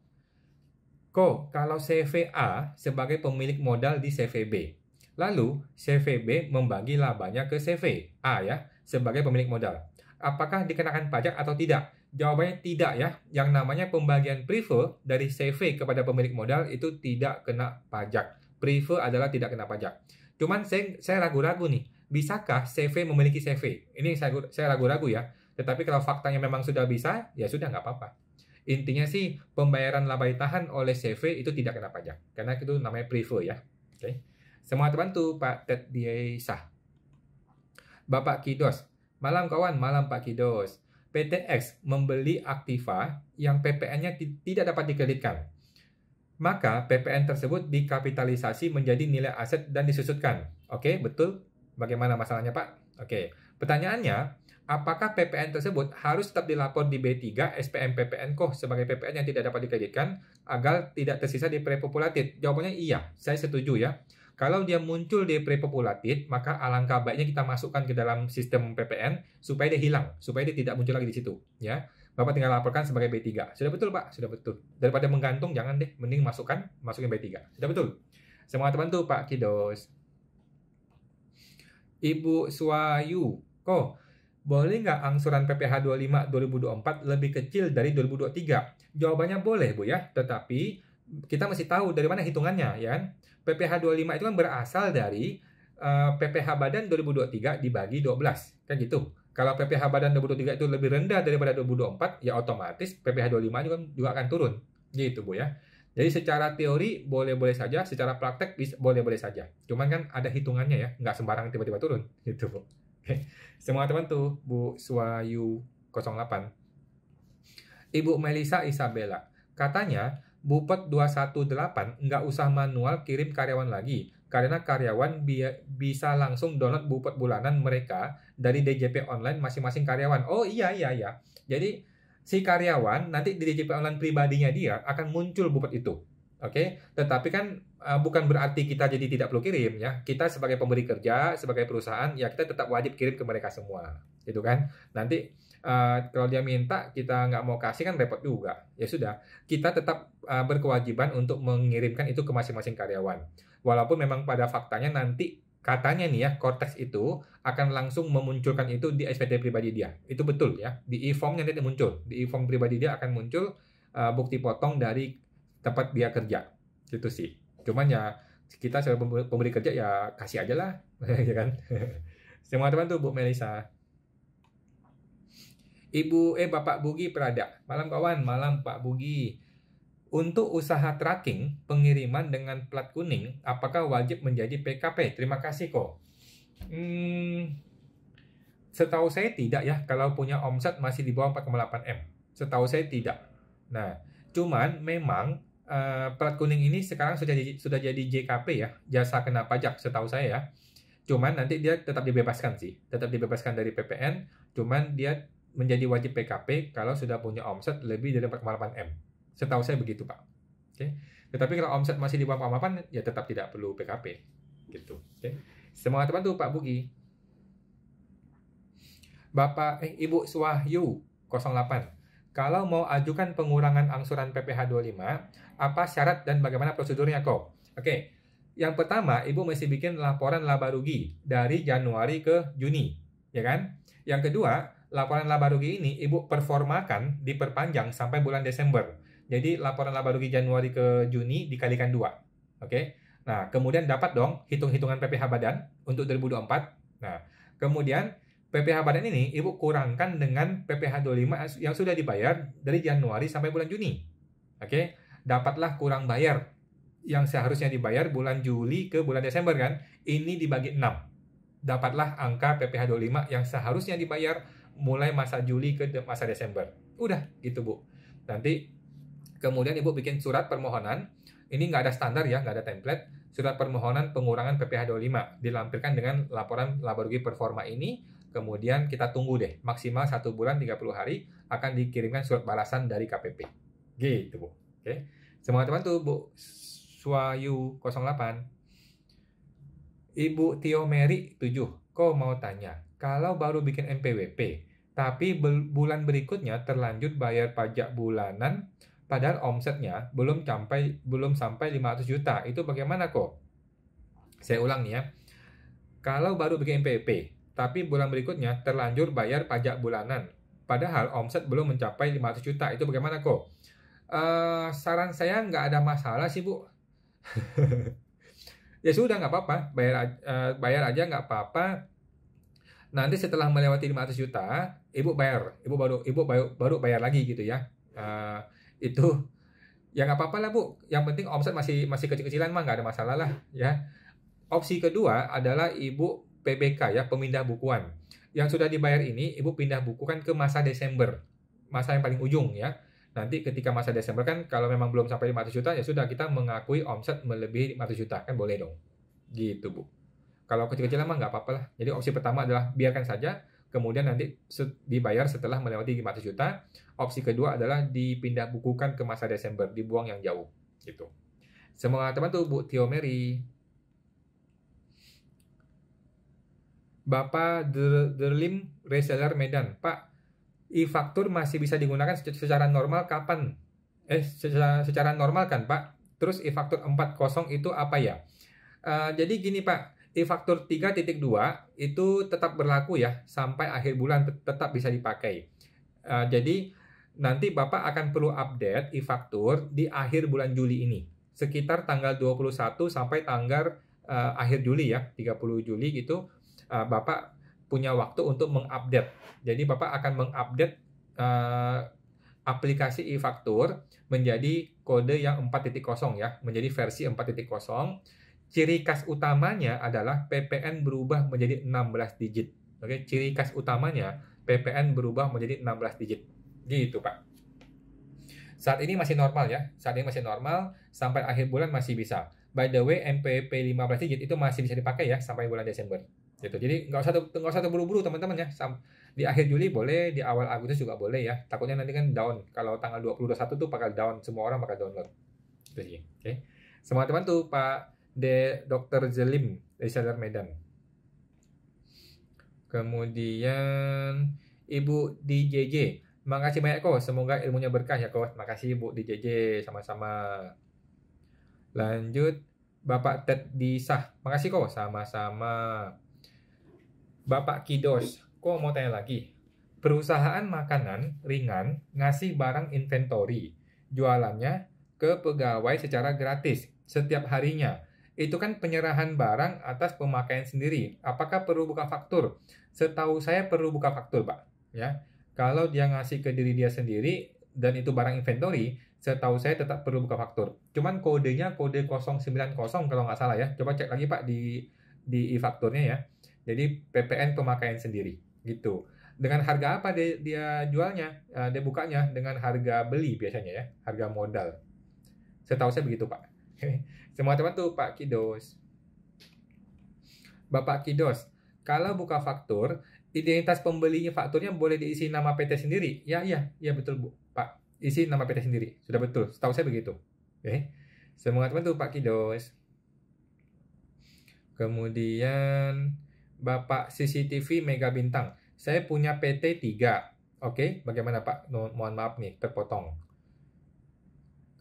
S1: Kalau CVA sebagai pemilik modal di CVB, lalu CVB membagi labanya ke CV A ya sebagai pemilik modal, apakah dikenakan pajak atau tidak? Jawabannya tidak ya. Yang namanya pembagian prive dari CV kepada pemilik modal itu tidak kena pajak. Prive adalah tidak kena pajak. Cuman saya ragu-ragu nih, bisakah CV memiliki CV? Ini saya ragu-ragu ya. Tetapi kalau faktanya memang sudah bisa, ya sudah nggak apa-apa. Intinya sih pembayaran laba ditahan oleh CV itu tidak kena pajak. Karena itu namanya prive ya. Oke. Semua terbantu Pak Ted Diasah. Bapak Kidos. Malam kawan, malam Pak Kidos. PTX membeli Aktiva yang PPN-nya tidak dapat dikreditkan. Maka PPN tersebut dikapitalisasi menjadi nilai aset dan disusutkan. Oke, betul? Bagaimana masalahnya Pak? Oke, pertanyaannya, apakah PPN tersebut harus tetap dilapor di B3 SPM PPN sebagai PPN yang tidak dapat dikreditkan agar tidak tersisa di prepopulated? Jawabannya iya, saya setuju ya. Kalau dia muncul di prepopulated, maka alangkah baiknya kita masukkan ke dalam sistem PPN supaya dia hilang, supaya dia tidak muncul lagi di situ, ya. Bapak tinggal laporkan sebagai B3. Sudah betul, Pak? Sudah betul. Daripada menggantung, jangan deh, mending masukin B3. Sudah betul. Semua terbantu, Pak Kidos. Ibu Swayu, boleh nggak angsuran PPh 25 2024 lebih kecil dari 2023? Jawabannya boleh, Bu ya. Tetapi kita mesti tahu dari mana hitungannya, ya kan? PPh 25 itu kan berasal dari PPh badan 2023 dibagi 12, kan gitu. Kalau PPh badan 2023 itu lebih rendah daripada 2024, ya otomatis PPh 25 juga akan turun. Gitu, Bu ya. Jadi secara teori boleh-boleh saja, secara praktek boleh-boleh saja. Cuman kan ada hitungannya ya, nggak sembarang tiba-tiba turun. Gitu, Bu. Oke. Semua teman tuh, Bu Swayu 08. Ibu Melisa Isabella. Katanya, Bupet 218 nggak usah manual kirim karyawan lagi, karena karyawan bisa langsung download Bupet bulanan mereka dari DJP online masing-masing karyawan. Oh iya. Jadi si karyawan nanti di DJP online pribadinya dia akan muncul Bupet itu. Oke, tetapi kan bukan berarti kita jadi tidak perlu kirim ya. Kita sebagai pemberi kerja, sebagai perusahaan, ya kita tetap wajib kirim ke mereka semua. Gitu kan. Nanti kalau dia minta kita nggak mau kasih kan repot juga. Ya sudah, kita tetap berkewajiban untuk mengirimkan itu ke masing-masing karyawan. Walaupun memang pada faktanya nanti katanya nih ya, Cortex itu akan langsung memunculkan itu di SPT pribadi dia. Itu betul ya. Di e-form nanti muncul. Di e-form pribadi dia akan muncul bukti potong dari tempat dia kerja. Gitu sih. Cuman ya kita sebagai pemberi kerja ya kasih aja lah. Ya kan. Semua teman tuh Bu Melisa. Bapak Bugi Prada. Malam kawan, malam Pak Bugi. Untuk usaha tracking pengiriman dengan plat kuning, apakah wajib menjadi PKP? Terima kasih kok. Setahu saya tidak ya, kalau punya omset masih di bawah 4,8 M. Setahu saya tidak. Nah, cuman memang plat kuning ini sekarang sudah jadi JKP ya, jasa kena pajak setahu saya ya. Cuman nanti dia tetap dibebaskan sih, tetap dibebaskan dari PPN, cuman dia menjadi wajib PKP kalau sudah punya omset lebih dari 4,8 M. Setahu saya begitu, Pak. Oke. Tetapi kalau omset masih di bawah 4,8 ya tetap tidak perlu PKP. Gitu. Oke. Semangat bantu Pak Bugi. Ibu Swahyu 08. Kalau mau ajukan pengurangan angsuran PPh 25, apa syarat dan bagaimana prosedurnya kok? Oke, yang pertama Ibu mesti bikin laporan laba rugi dari Januari ke Juni, ya kan? Yang kedua, laporan laba rugi ini Ibu performakan diperpanjang sampai bulan Desember. Jadi laporan laba rugi Januari ke Juni dikalikan 2. Oke. Nah, kemudian dapat dong hitung-hitungan PPh badan untuk 2024. Nah, kemudian PPh badan ini Ibu kurangkan dengan PPh 25 yang sudah dibayar dari Januari sampai bulan Juni. Oke, dapatlah kurang bayar yang seharusnya dibayar bulan Juli ke bulan Desember kan? Ini dibagi 6. Dapatlah angka PPh 25 yang seharusnya dibayar mulai masa Juli ke masa Desember. Udah gitu, Bu. Nanti kemudian Ibu bikin surat permohonan. Ini nggak ada standar ya, nggak ada template. Surat permohonan pengurangan PPh 25 dilampirkan dengan laporan laba rugi performa ini. Kemudian kita tunggu deh, maksimal 1 bulan 30 hari akan dikirimkan surat balasan dari KPP. Gitu, Bu. Oke. Semangat bantu, Bu Swayu 08. Ibu Tio Mary 7. Kok mau tanya, kalau baru bikin NPWP, tapi bulan berikutnya terlanjut bayar pajak bulanan, padahal omsetnya belum sampai 500 juta, itu bagaimana kok? Saya ulang nih ya. Kalau baru bikin NPWP, tapi bulan berikutnya terlanjur bayar pajak bulanan, padahal omset belum mencapai 500 juta. Itu bagaimana kok? Saran saya nggak ada masalah sih, Bu. Ya sudah, nggak apa-apa. Bayar aja nggak apa-apa. Nanti setelah melewati 500 juta, Ibu bayar. Ibu baru bayar lagi gitu ya. Itu ya nggak apa-apa lah, Bu. Yang penting omset masih kecil-kecilan mah nggak ada masalah lah ya. Opsi kedua adalah Ibu PBK ya, pemindah bukuan. Yang sudah dibayar ini Ibu pindah bukukan ke masa Desember. Masa yang paling ujung ya. Nanti ketika masa Desember kan kalau memang belum sampai 500 juta ya sudah kita mengakui omset melebihi 500 juta kan boleh dong. Gitu, Bu. Kalau kecil-kecilan mah nggak apa-apa lah. Jadi opsi pertama adalah biarkan saja, kemudian nanti dibayar setelah melewati 500 juta. Opsi kedua adalah dipindah bukukan ke masa Desember, dibuang yang jauh gitu. Semoga teman-teman Bu Tio Mary. Bapak Derlim Reseller Medan, Pak, e-faktur masih bisa digunakan secara normal kapan? Secara normal kan, Pak? Terus e-faktur 40 itu apa ya? Jadi gini, Pak, e-faktur 3.2 itu tetap berlaku ya, sampai akhir bulan tetap bisa dipakai. Jadi nanti Bapak akan perlu update e-faktur di akhir bulan Juli ini, sekitar tanggal 21 sampai tanggal akhir Juli ya, 30 Juli gitu. Bapak punya waktu untuk mengupdate. Jadi Bapak akan mengupdate aplikasi e-faktur menjadi kode yang 4.0 ya, menjadi versi 4.0. Ciri khas utamanya adalah PPN berubah menjadi 16 digit. Oke, ciri khas utamanya PPN berubah menjadi 16 digit. Gitu, Pak. Saat ini masih normal ya. Saat ini masih normal, sampai akhir bulan masih bisa. By the way, NPWP 15 digit itu masih bisa dipakai ya sampai bulan Desember. Gitu. Jadi nggak usah terburu-buru teman-teman ya. Di akhir Juli boleh, di awal Agustus juga boleh ya. Takutnya nanti kan down. Kalau tanggal 20-21 tuh bakal down, semua orang bakal download. Itu sih. Oke. Semua teman tuh Pak Dr. Zelim dari Sadar Medan. Kemudian Ibu DJJ. Makasih banyak kok. Semoga ilmunya berkah ya kok. Makasih Bu DJJ, sama-sama. Lanjut Bapak Ted Disah. Makasih kok, sama-sama. Bapak Kidos, kok mau tanya lagi? Perusahaan makanan ringan ngasih barang inventory, jualannya ke pegawai secara gratis setiap harinya. Itu kan penyerahan barang atas pemakaian sendiri. Apakah perlu buka faktur? Setahu saya perlu buka faktur, Pak. Ya, kalau dia ngasih ke diri dia sendiri dan itu barang inventory, setahu saya tetap perlu buka faktur. Cuman kodenya kode 090 kalau nggak salah ya. Coba cek lagi Pak di e-fakturnya ya. Jadi PPN pemakaian sendiri gitu. Dengan harga apa dia jualnya? Dia bukanya dengan harga beli biasanya ya, harga modal. Setahu saya begitu, Pak. Semua teman tuh Pak Kidos. Bapak Kidos, kalau buka faktur, identitas pembelinya fakturnya boleh diisi nama PT sendiri? Ya, betul Bu, Pak. Isi nama PT sendiri. Sudah betul, setahu saya begitu. Oke. Semua teman tuh Pak Kidos. Kemudian Bapak CCTV Mega Bintang. Saya punya PT 3. Oke, bagaimana Pak? Mohon maaf nih, terpotong.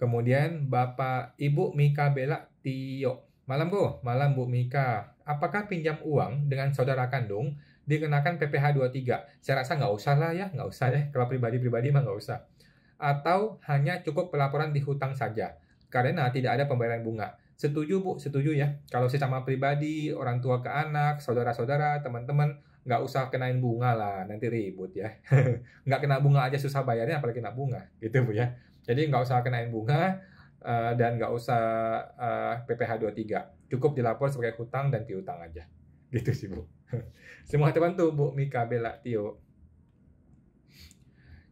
S1: Kemudian Bapak Ibu Mika Bella Tio. Malam malam Bu Mika. Apakah pinjam uang dengan saudara kandung dikenakan PPh 23? Saya rasa nggak usah lah ya, nggak usah ya. Kalau pribadi-pribadi mah nggak usah. Atau hanya cukup pelaporan di hutang saja, karena tidak ada pembayaran bunga. Setuju Bu, setuju ya. Kalau sesama pribadi, orang tua ke anak, saudara-saudara, teman-teman, nggak usah kenain bunga lah, nanti ribut ya. Nggak kena bunga aja susah bayarnya, apalagi kena bunga, gitu Bu ya. Jadi nggak usah kenain bunga, dan nggak usah PPh 23. Cukup dilapor sebagai hutang dan piutang aja. Gitu sih Bu. Semua teman tuh Bu Mika Bella Tio.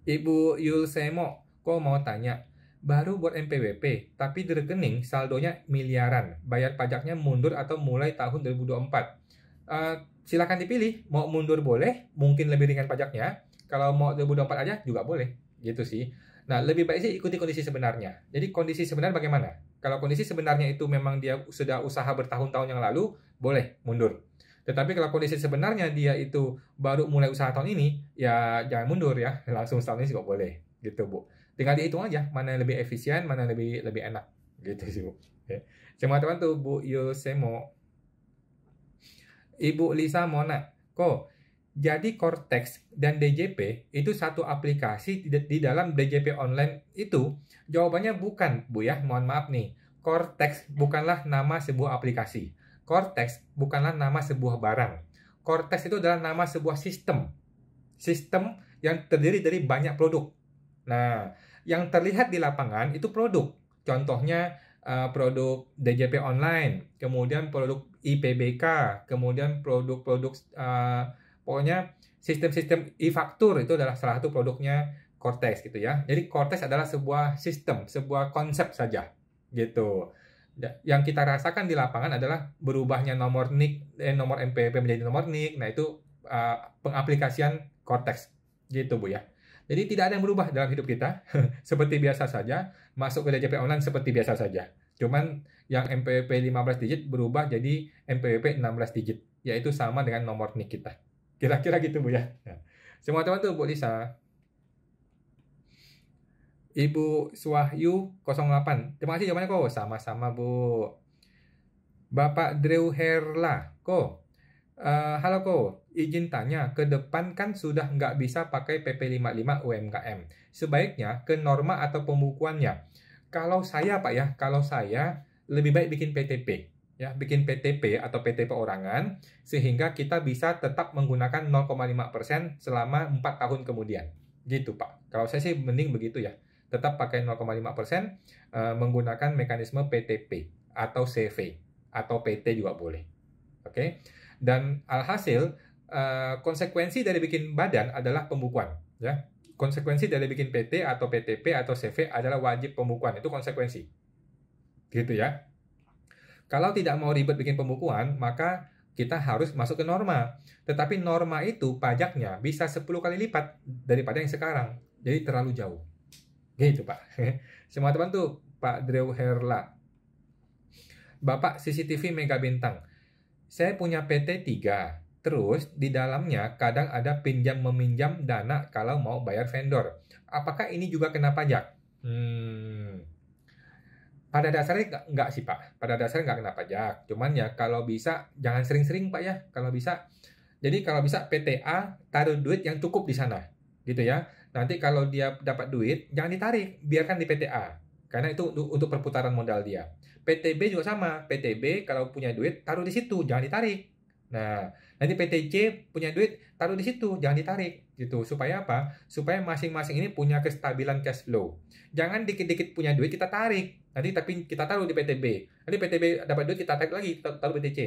S1: Ibu Yulsemo, kok mau tanya, baru buat NPWP, tapi di rekening saldonya miliaran. Bayar pajaknya mundur atau mulai tahun 2024. Silakan dipilih, mau mundur boleh, mungkin lebih ringan pajaknya. Kalau mau 2024 aja juga boleh, gitu sih. Nah, lebih baik sih ikuti kondisi sebenarnya. Jadi kondisi sebenar bagaimana? Kalau kondisi sebenarnya itu memang dia sudah usaha bertahun-tahun yang lalu, boleh mundur. Tetapi kalau kondisi sebenarnya dia itu baru mulai usaha tahun ini, ya jangan mundur ya, langsung tahun ini juga boleh, gitu Bu. Tinggal dihitung aja mana yang lebih efisien, mana yang lebih enak, gitu sih Bu. Oke. Semua teman tuh Bu Yosemo. Ibu Lisa Mona, kok jadi Cortex dan DJP itu satu aplikasi di dalam DJP online itu? Jawabannya bukan, Bu ya. Mohon maaf nih. Cortex bukanlah nama sebuah aplikasi. Cortex bukanlah nama sebuah barang. Cortex itu adalah nama sebuah sistem. Sistem yang terdiri dari banyak produk. Nah, yang terlihat di lapangan itu produk. Contohnya produk DJP online, kemudian produk IPBK, kemudian produk-produk pokoknya sistem-sistem e-faktur itu adalah salah satu produknya Cortex gitu ya. Jadi Cortex adalah sebuah sistem, sebuah konsep saja gitu. Yang kita rasakan di lapangan adalah berubahnya nomor NIK, nomor NPWP menjadi nomor NIK. Nah itu pengaplikasian Cortex gitu Bu ya. Jadi tidak ada yang berubah dalam hidup kita, seperti biasa saja, masuk ke DJP online seperti biasa saja. Cuman yang NPWP 15 digit berubah jadi NPWP 16 digit, yaitu sama dengan nomor NIK kita. Kira-kira gitu Bu ya. Nah, semua teman tuh Bu Lisa. Ibu Swahyu 08. Terima kasih jawabannya kok. Sama-sama Bu. Bapak Drew Herla. Halo izin tanya, ke depan kan sudah nggak bisa pakai PP 55 UMKM. Sebaiknya ke norma atau pembukuannya. Kalau saya Pak ya, kalau saya lebih baik bikin PTP. Ya, bikin PTP atau PT perorangan, sehingga kita bisa tetap menggunakan 0,5% selama 4 tahun kemudian. Gitu Pak. Kalau saya sih mending begitu ya. Tetap pakai 0,5%, menggunakan mekanisme PTP atau CV atau PT juga boleh. Oke. Dan alhasil konsekuensi dari bikin badan adalah pembukuan ya. Konsekuensi dari bikin PT atau PTP atau CV adalah wajib pembukuan. Itu konsekuensi. Gitu ya. Kalau tidak mau ribet bikin pembukuan, maka kita harus masuk ke norma. Tetapi norma itu pajaknya bisa 10 kali lipat daripada yang sekarang. Jadi terlalu jauh. Gitu Pak. Semua teman tuh Pak Drew Herla. Bapak CCTV Mega Bintang. Saya punya PT 3. Terus di dalamnya kadang ada pinjam-meminjam dana kalau mau bayar vendor. Apakah ini juga kena pajak? Pada dasarnya nggak sih Pak. Pada dasarnya nggak kena pajak. Cuman ya kalau bisa jangan sering-sering Pak ya. Kalau bisa. Jadi kalau bisa PTA taruh duit yang cukup di sana. Gitu ya. Nanti kalau dia dapat duit jangan ditarik. Biarkan di PTA. Karena itu untuk perputaran modal dia. PTB juga sama. PTB kalau punya duit taruh di situ. Jangan ditarik. Nah, nanti PTC punya duit taruh di situ. Jangan ditarik. Gitu. Supaya apa? Supaya masing-masing ini punya kestabilan cash flow. Jangan dikit-dikit punya duit kita tarik. Nanti tapi kita taruh di PTB. Nanti PTB dapat duit kita tarik lagi taruh PTC.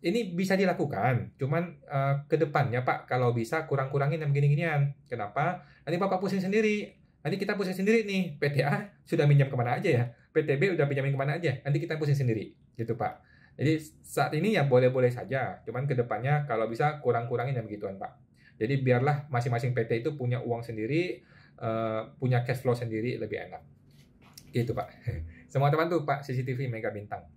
S1: Ini bisa dilakukan. Cuman ke depannya Pak kalau bisa kurang-kurangin yang begini-ginian. Kenapa? Nanti Bapak pusing sendiri. Nanti kita pusing sendiri nih, PTA sudah minjam kemana aja ya, PTB udah pinjamin kemana aja, nanti kita pusing sendiri, gitu Pak. Jadi saat ini ya boleh-boleh saja, cuman kedepannya kalau bisa kurang-kurangin yang begituan Pak. Jadi biarlah masing-masing PT itu punya uang sendiri, punya cash flow sendiri, lebih enak. Gitu Pak. Semua teman tuh Pak CCTV Mega Bintang.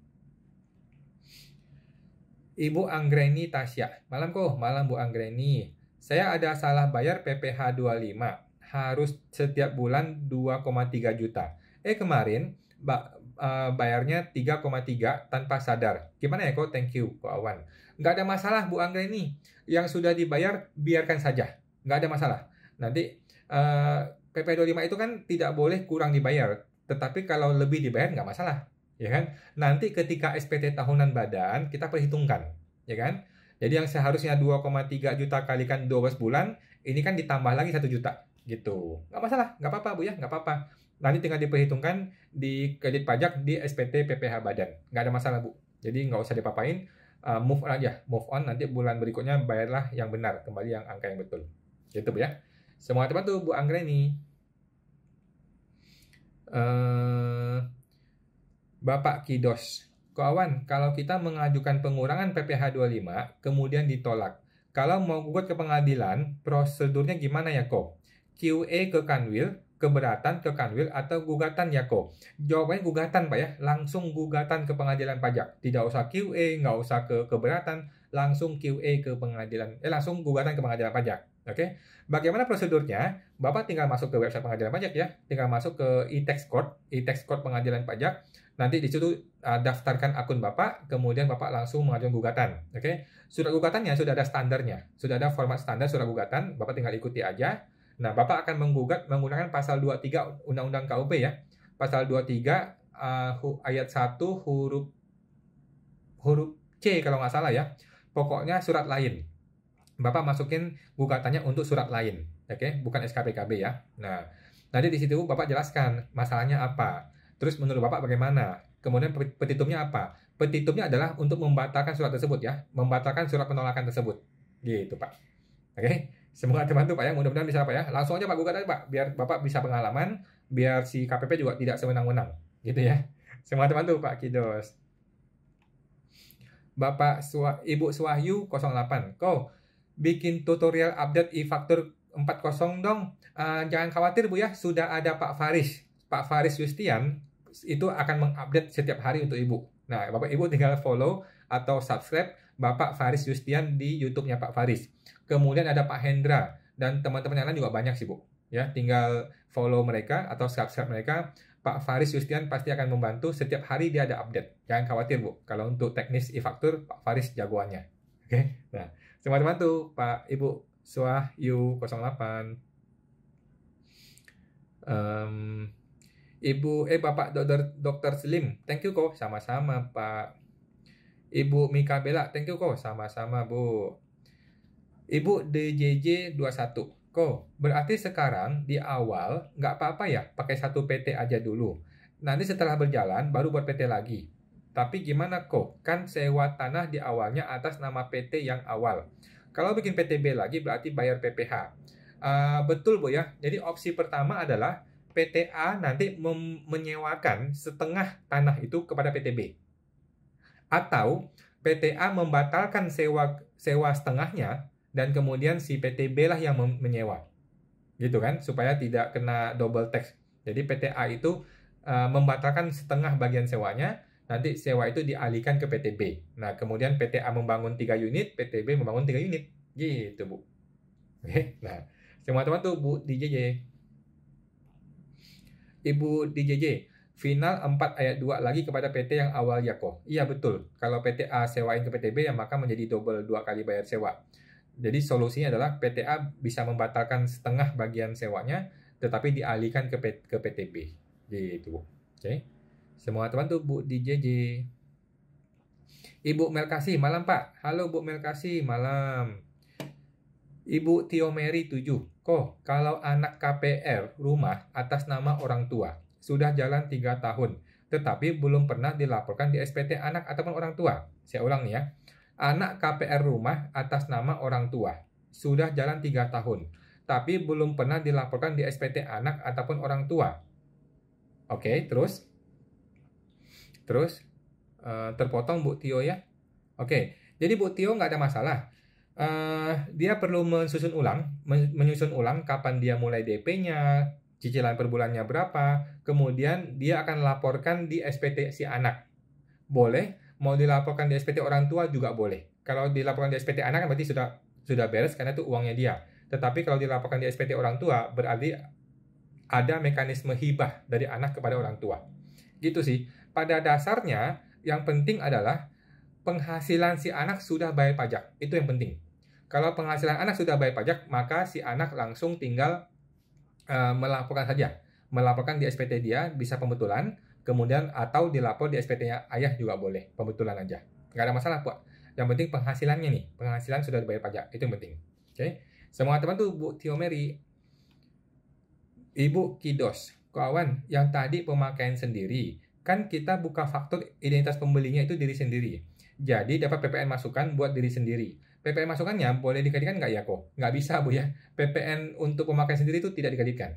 S1: Ibu Anggreni Tasya. Malam kok, malam Bu Anggreni. Saya ada salah bayar PPh 25. Harus setiap bulan 2,3 juta. Kemarin bayarnya 3,3 tanpa sadar. Gimana ya kok? Thank you, Kok Awan. Nggak ada masalah Bu Anggreni. Yang sudah dibayar, biarkan saja. Nggak ada masalah. Nanti PPh 25 itu kan tidak boleh kurang dibayar. Tetapi kalau lebih dibayar, nggak masalah. Ya kan? Nanti ketika SPT tahunan badan kita perhitungkan, ya kan? Jadi yang seharusnya 2,3 juta kalikan 12 bulan, ini kan ditambah lagi 1 juta gitu. Nggak masalah, nggak apa-apa Bu ya, nggak apa-apa. Nanti tinggal diperhitungkan di kredit pajak di SPT PPh badan. Nggak ada masalah Bu. Jadi nggak usah dipapain, move on aja, move on. Nanti bulan berikutnya bayarlah yang benar, kembali yang angka yang betul. Gitu Bu ya. Semua teman tuh Bu Anggreni. Bapak Kidos, Kawan, kalau kita mengajukan pengurangan PPh 25, kemudian ditolak. Kalau mau gugat ke pengadilan, prosedurnya gimana ya, Ko? QA ke Kanwil, keberatan ke Kanwil, atau gugatan ya, Ko? Jawabannya gugatan, Pak ya. Langsung gugatan ke pengadilan pajak. Tidak usah QA, nggak usah ke keberatan, langsung QA ke pengadilan, langsung gugatan ke pengadilan pajak. Oke, bagaimana prosedurnya? Bapak tinggal masuk ke website pengadilan pajak ya, tinggal masuk ke e-tax court pengadilan pajak. Nanti di situ daftarkan akun Bapak, kemudian Bapak langsung mengajukan gugatan. Oke, surat gugatannya sudah ada standarnya, sudah ada format standar surat gugatan, Bapak tinggal ikuti aja. Nah, Bapak akan menggugat menggunakan pasal 23 Undang-Undang KUP ya. Pasal 23 ayat 1 huruf C kalau nggak salah ya. Pokoknya surat lain. Bapak masukin gugatannya untuk surat lain, oke, bukan SKPKB ya. Nah, nanti di situ Bapak jelaskan masalahnya apa. Terus menurut Bapak bagaimana? Kemudian petitumnya apa? Petitumnya adalah untuk membatalkan surat tersebut ya, membatalkan surat penolakan tersebut. Gitu Pak. Oke, semoga teman-teman Pak ya, mudah-mudahan bisa Pak ya. Langsung aja Pak gugat aja Pak, biar Bapak bisa pengalaman, biar si KPP juga tidak sewenang-wenang. Gitu ya. Semua teman-teman Pak Kidos. Ibu Suwahyu 08. Kau bikin tutorial update e-faktur 40 dong. Jangan khawatir Bu ya, sudah ada Pak Faris Yustian itu akan mengupdate setiap hari untuk Ibu. Nah, Bapak Ibu tinggal follow atau subscribe Bapak Faris Yustian di YouTube-nya Pak Faris. Kemudian ada Pak Hendra dan teman-teman yang lain juga banyak sih Bu. Ya, tinggal follow mereka atau subscribe mereka. Pak Faris Yustian pasti akan membantu, setiap hari dia ada update. Jangan khawatir Bu, kalau untuk teknis e-faktur Pak Faris jagoannya. Oke. Nah, semua teman tuh Pak Ibu Suwahyu 08. Bapak Dr. Slim, thank you kok, sama-sama Pak. Ibu Mika Bella, thank you kok, sama-sama Bu. Ibu DJJ 21, kok berarti sekarang di awal nggak apa-apa ya, pakai satu PT aja dulu. Nanti setelah berjalan baru buat PT lagi. Tapi gimana kok, kan sewa tanah di awalnya atas nama PT yang awal. Kalau bikin PTB lagi berarti bayar PPh. Betul Bu ya, jadi opsi pertama adalah PTA nanti menyewakan setengah tanah itu kepada PTB. Atau PTA membatalkan sewa setengahnya dan kemudian si PTB lah yang menyewa. Gitu kan, supaya tidak kena double tax. Jadi PTA itu membatalkan setengah bagian sewanya, nanti sewa itu dialihkan ke PTB. Nah, kemudian PTA membangun 3 unit, PTB membangun 3 unit. Gitu Bu. Oke, nah, semua teman tuh Bu DJJ. Ibu DJJ, final 4 ayat 2 lagi kepada PT yang awal ya kok. Iya betul, kalau PTA sewain ke PTB ya maka menjadi double 2 kali bayar sewa. Jadi solusinya adalah PTA bisa membatalkan setengah bagian sewanya, tetapi dialihkan ke PTB. Gitu. Oke. Semua teman tuh Bu DJJ. Ibu Melkasi, malam Pak. Halo Bu Melkasi, malam. Ibu Tio Mary 7. Kok kalau anak KPR rumah atas nama orang tua sudah jalan 3 tahun, tetapi belum pernah dilaporkan di SPT anak ataupun orang tua. Saya ulang nih ya. Anak KPR rumah atas nama orang tua sudah jalan 3 tahun, tapi belum pernah dilaporkan di SPT anak ataupun orang tua. Oke, terus terpotong Bu Tio ya. Oke, jadi Bu Tio nggak ada masalah. Dia perlu menyusun ulang kapan dia mulai DP-nya, cicilan per bulannya berapa, kemudian dia akan laporkan di SPT si anak. Boleh, mau dilaporkan di SPT orang tua juga boleh. Kalau dilaporkan di SPT anak kan berarti sudah beres karena itu uangnya dia. Tetapi kalau dilaporkan di SPT orang tua berarti ada mekanisme hibah dari anak kepada orang tua. Gitu sih. Pada dasarnya yang penting adalah penghasilan si anak sudah bayar pajak. Itu yang penting. Kalau penghasilan anak sudah bayar pajak, maka si anak langsung tinggal melaporkan saja. Melaporkan di SPT dia, bisa pembetulan, kemudian atau dilapor di SPT-nya ayah juga boleh, pembetulan aja. Nggak ada masalah, Pak. Yang penting penghasilannya nih, penghasilan sudah dibayar pajak, itu yang penting. Oke? Semua teman tuh Bu Tio Mary, Ibu Kidos, kawan yang tadi pemakaian sendiri, kan kita buka faktur identitas pembelinya itu diri sendiri. Jadi dapat PPN masukan buat diri sendiri. PPN masukannya boleh dikalikan nggak ya kok? Nggak bisa Bu ya. PPN untuk pemakaian sendiri itu tidak dikalikan.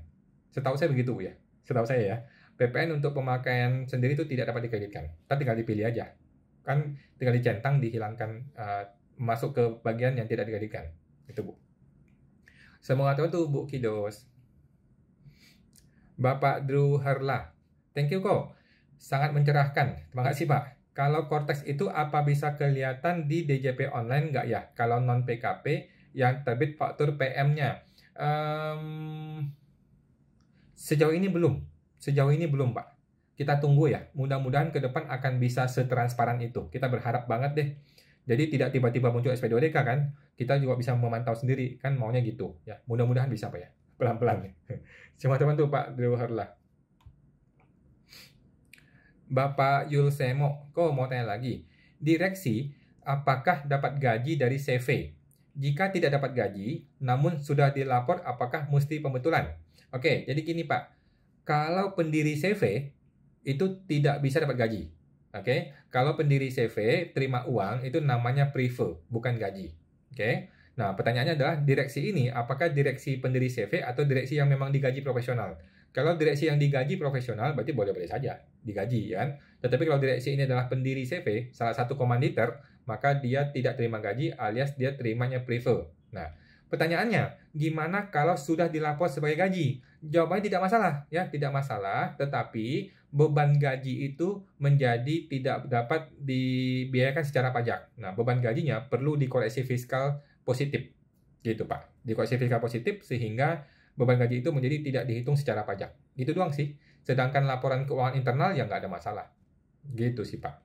S1: Setahu saya begitu Bu ya. Setahu saya ya. PPN untuk pemakaian sendiri itu tidak dapat dikreditkan. Tapi tinggal dipilih aja. Kan tinggal dicentang, dihilangkan, masuk ke bagian yang tidak dikreditkan. Itu Bu. Semoga teman tuh Bu Kidos. Bapak Drew Herla. Thank you kok. Sangat mencerahkan. Terima kasih Pak. Kalau Cortex itu apa bisa kelihatan di DJP online nggak ya? Kalau non PKP yang terbit faktur PM-nya. Sejauh ini belum. Sejauh ini belum Pak. Kita tunggu ya. Mudah-mudahan ke depan akan bisa setransparan itu. Kita berharap banget deh. Jadi tidak tiba-tiba muncul SP2DK kan. Kita juga bisa memantau sendiri. Kan maunya gitu. Ya, mudah-mudahan bisa Pak ya. Pelan-pelan nih. Cuma teman tuh Pak Drew Herla. Bapak Yulsemo, kok mau tanya lagi. Direksi, apakah dapat gaji dari CV? Jika tidak dapat gaji, namun sudah dilapor, apakah mesti pembetulan? Oke, jadi gini Pak. Kalau pendiri CV, itu tidak bisa dapat gaji. Oke, kalau pendiri CV terima uang, itu namanya prive, bukan gaji. Oke, nah pertanyaannya adalah direksi ini, apakah direksi pendiri CV atau direksi yang memang digaji profesional? Kalau direksi yang digaji profesional, berarti boleh-boleh saja digaji, kan? Tetapi kalau direksi ini adalah pendiri CV, salah satu komanditer, maka dia tidak terima gaji alias dia terimanya prive. Nah, pertanyaannya, gimana kalau sudah dilapor sebagai gaji? Jawabannya tidak masalah, ya, tidak masalah, tetapi beban gaji itu menjadi tidak dapat dibiayakan secara pajak. Nah, beban gajinya perlu dikoreksi fiskal positif, gitu Pak. Dikoreksi fiskal positif sehingga beban gaji itu menjadi tidak dihitung secara pajak. Gitu doang sih. Sedangkan laporan keuangan internal ya nggak ada masalah. Gitu sih Pak.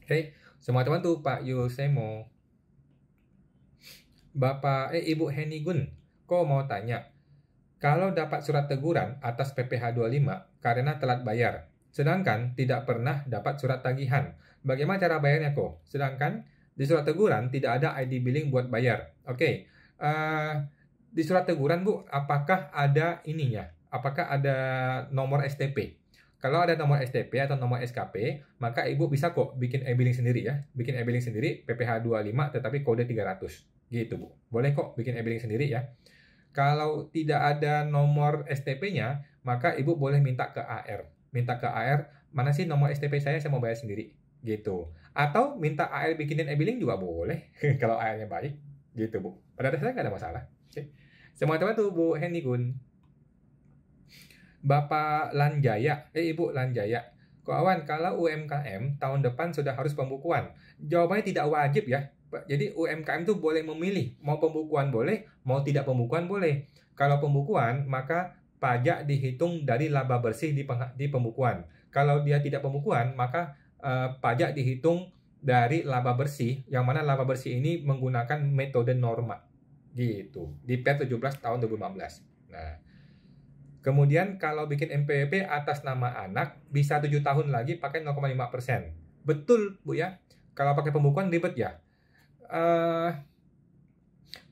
S1: Oke, semua teman tuh Pak Yulsemo. Ibu Henigun, kok mau tanya. Kalau dapat surat teguran atas PPh 25 karena telat bayar, sedangkan tidak pernah dapat surat tagihan, bagaimana cara bayarnya kok? Sedangkan di surat teguran tidak ada ID billing buat bayar. Oke, di surat teguran Bu, apakah ada ininya? Apakah ada nomor STP? Kalau ada nomor STP atau nomor SKP, maka Ibu bisa kok bikin e-billing sendiri ya. Bikin e-billing sendiri PPh 25 tetapi kode 300. Gitu Bu. Boleh kok bikin e-billing sendiri ya. Kalau tidak ada nomor STP-nya, maka Ibu boleh minta ke AR. Minta ke AR, mana sih nomor STP saya mau bayar sendiri. Gitu. Atau minta AR bikinin e-billing juga boleh. Kalau AR-nya baik. Gitu Bu. Pada dasarnya nggak ada masalah. Oke. Semua teman tuh Bu Henny Gun. Bapak Lanjaya, Ibu Lanjaya. Kawan, kalau UMKM tahun depan sudah harus pembukuan. Jawabannya tidak wajib ya. Jadi UMKM tuh boleh memilih, mau pembukuan boleh, mau tidak pembukuan boleh. Kalau pembukuan, maka pajak dihitung dari laba bersih di pembukuan. Kalau dia tidak pembukuan, maka pajak dihitung dari laba bersih, yang mana laba bersih ini menggunakan metode norma. Gitu. Di PER 17 tahun 2015. Nah, kemudian kalau bikin MPWP atas nama anak, bisa 7 tahun lagi pakai 0,5%. Betul, Bu ya. Kalau pakai pembukuan ribet ya.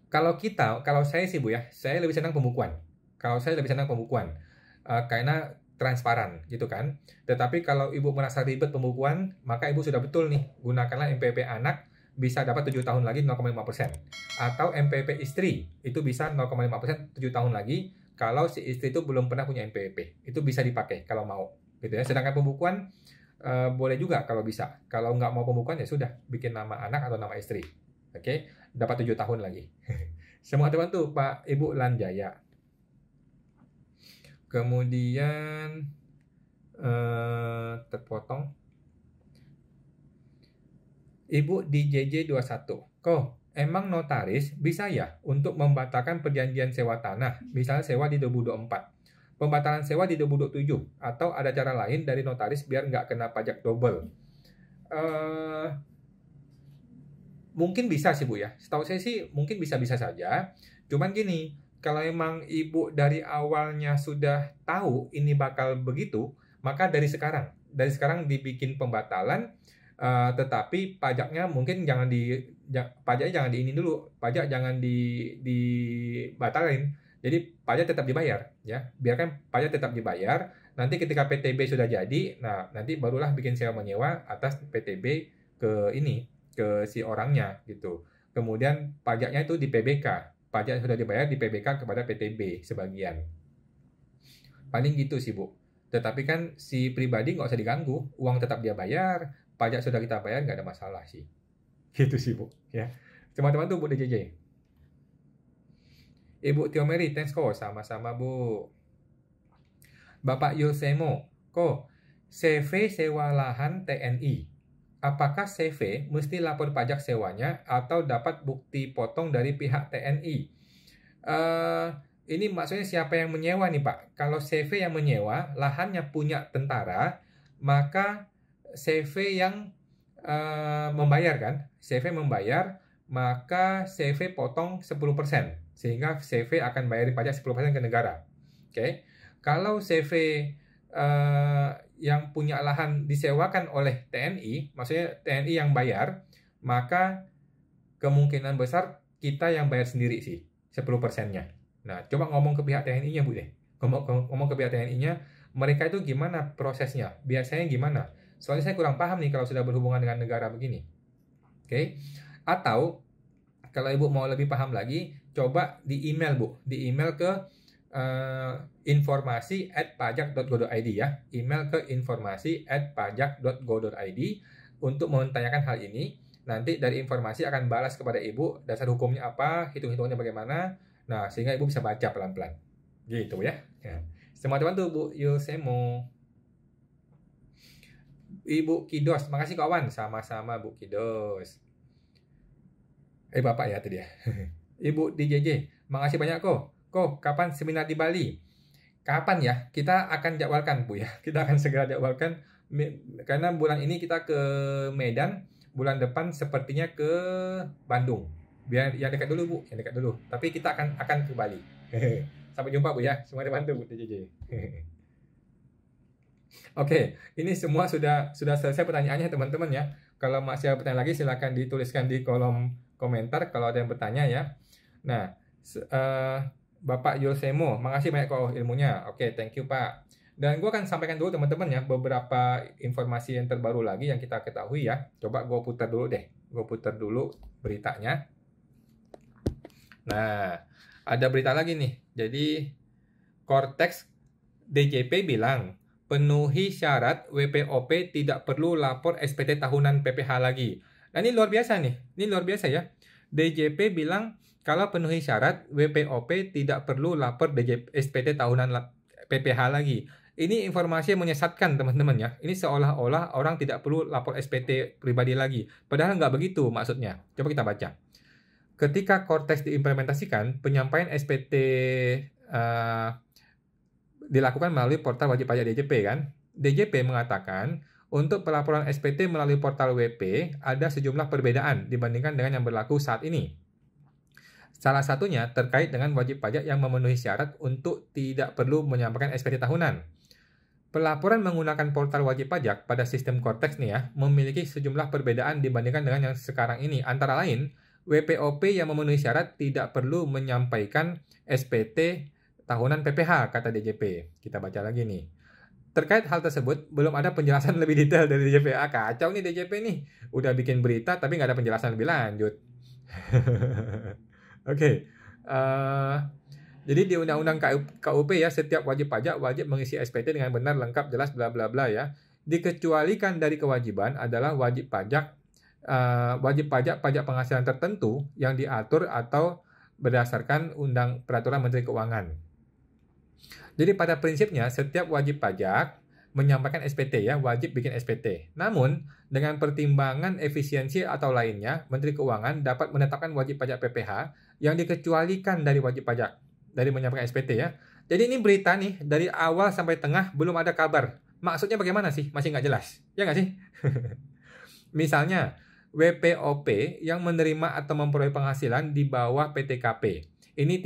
S1: Kalau saya sih Bu ya, saya lebih senang pembukuan. Karena transparan gitu kan. Tetapi kalau Ibu merasa ribet pembukuan, maka Ibu sudah betul nih, gunakanlah MPWP anak bisa dapat 7 tahun lagi 0,5%. Atau MPP istri itu bisa 0,5% 7 tahun lagi kalau si istri itu belum pernah punya MPP. Itu bisa dipakai kalau mau gitu ya. Sedangkan pembukuan boleh juga kalau bisa. Kalau nggak mau pembukuan ya sudah, bikin nama anak atau nama istri. Oke, dapat 7 tahun lagi. Semua terbantu Pak Ibu Lanjaya. Kemudian terpotong. Ibu DJJ21. Kok emang notaris bisa ya untuk membatalkan perjanjian sewa tanah, misalnya sewa di 2024, pembatalan sewa di 2027, atau ada cara lain dari notaris biar nggak kena pajak double? Mungkin bisa sih Bu ya. Setahu saya sih mungkin bisa-bisa saja. Cuman gini, kalau emang Ibu dari awalnya sudah tahu ini bakal begitu, maka dari sekarang dibikin pembatalan. Tetapi pajaknya mungkin pajaknya jangan di ini dulu, pajak jangan dibatalin. Jadi pajak tetap dibayar ya, biarkan pajak tetap dibayar. Nanti ketika PTB sudah jadi, nah nanti barulah bikin sewa menyewa atas PTB ke si orangnya gitu. Kemudian pajaknya itu di PBK, pajak yang sudah dibayar di PBK kepada PTB sebagian. Paling gitu sih Bu. Tetapi kan si pribadi nggak usah diganggu, uang tetap dia bayar, pajak sudah kita bayar, nggak ada masalah sih. Gitu sih Bu ya. Teman-teman tuh Bu DJJ. Ibu Tio Mary, thanks kok, sama-sama Bu. Bapak Yosemo, kok CV sewa lahan TNI, apakah CV mesti lapor pajak sewanya atau dapat bukti potong dari pihak TNI? Ini maksudnya siapa yang menyewa nih Pak? Kalau CV yang menyewa, lahannya punya tentara, maka CV yang membayar kan? CV membayar, maka CV potong 10%. Sehingga CV akan bayar pajak 10% ke negara. Oke. Kalau CV yang punya lahan disewakan oleh TNI, maksudnya TNI yang bayar, maka kemungkinan besar kita yang bayar sendiri sih, 10%-nya. Nah, coba ngomong ke pihak TNI-nya Bu deh. Ngomong ke pihak TNI-nya, mereka itu gimana prosesnya? Biasanya gimana? Soalnya saya kurang paham nih kalau sudah berhubungan dengan negara begini. Oke. Atau kalau Ibu mau lebih paham lagi, coba di email Bu, di email ke informasi@pajak.go.id ya, email ke informasi@pajak.go.id untuk menanyakan hal ini. Nanti dari informasi akan balas kepada Ibu dasar hukumnya apa, hitung-hitungannya bagaimana. Nah, sehingga Ibu bisa baca pelan-pelan. Gitu ya. Semua teman tuh Bu Yosemo. Ibu Kidos, makasih kawan, sama-sama Bu Kidos. Bapak ya tadi ya. Ibu DJJ, makasih banyak kok. Kok kapan seminar di Bali? Kapan ya? Kita akan jadwalkan Bu ya. Kita akan segera jadwalkan karena bulan ini kita ke Medan, bulan depan sepertinya ke Bandung. Biar yang dekat dulu Bu, yang dekat dulu. Tapi kita akan ke Bali. Sampai jumpa Bu ya. Semua dibantu Bu DJJ. Oke, ini semua sudah selesai pertanyaannya teman-teman ya. Kalau masih ada pertanyaan lagi silakan dituliskan di kolom komentar kalau ada yang bertanya ya. Nah, Bapak Yosemo, makasih banyak kok ilmunya. Oke, thank you Pak. Dan gue akan sampaikan dulu teman-teman ya beberapa informasi yang terbaru lagi yang kita ketahui ya. Coba gue putar dulu deh. Gue putar dulu beritanya. Nah, ada berita lagi nih. Jadi Cortex DJP bilang penuhi syarat WPOP tidak perlu lapor SPT tahunan PPH lagi. Nah ini luar biasa nih, ini luar biasa ya. DJP bilang kalau penuhi syarat WPOP tidak perlu lapor SPT tahunan PPH lagi. Ini informasi yang menyesatkan teman-teman ya. Ini seolah-olah orang tidak perlu lapor SPT pribadi lagi. Padahal nggak begitu maksudnya. Coba kita baca. Ketika Cortex diimplementasikan, penyampaian SPT dilakukan melalui portal wajib pajak DJP kan. DJP mengatakan untuk pelaporan SPT melalui portal WP ada sejumlah perbedaan dibandingkan dengan yang berlaku saat ini. Salah satunya terkait dengan wajib pajak yang memenuhi syarat untuk tidak perlu menyampaikan SPT tahunan. Pelaporan menggunakan portal wajib pajak pada sistem Cortex nih ya, memiliki sejumlah perbedaan dibandingkan dengan yang sekarang ini. Antara lain, WPOP yang memenuhi syarat tidak perlu menyampaikan SPT tahunan PPH, kata DJP. Kita baca lagi nih. Terkait hal tersebut, belum ada penjelasan lebih detail dari DJP. Kacau nih DJP nih. Udah bikin berita tapi nggak ada penjelasan lebih lanjut. Oke. Jadi di Undang-Undang KUP ya, setiap wajib pajak wajib mengisi SPT dengan benar, lengkap, jelas, bla bla bla ya. Dikecualikan dari kewajiban adalah wajib pajak pajak penghasilan tertentu yang diatur atau berdasarkan peraturan Menteri Keuangan. Jadi pada prinsipnya setiap wajib pajak menyampaikan SPT ya, wajib bikin SPT. Namun dengan pertimbangan efisiensi atau lainnya, Menteri Keuangan dapat menetapkan wajib pajak PPH yang dikecualikan dari wajib pajak dari menyampaikan SPT ya. Jadi ini berita nih dari awal sampai tengah belum ada kabar. Maksudnya bagaimana sih? Masih nggak jelas. Ya nggak sih? Misalnya WPOP yang menerima atau memperoleh penghasilan di bawah PTKP. Ini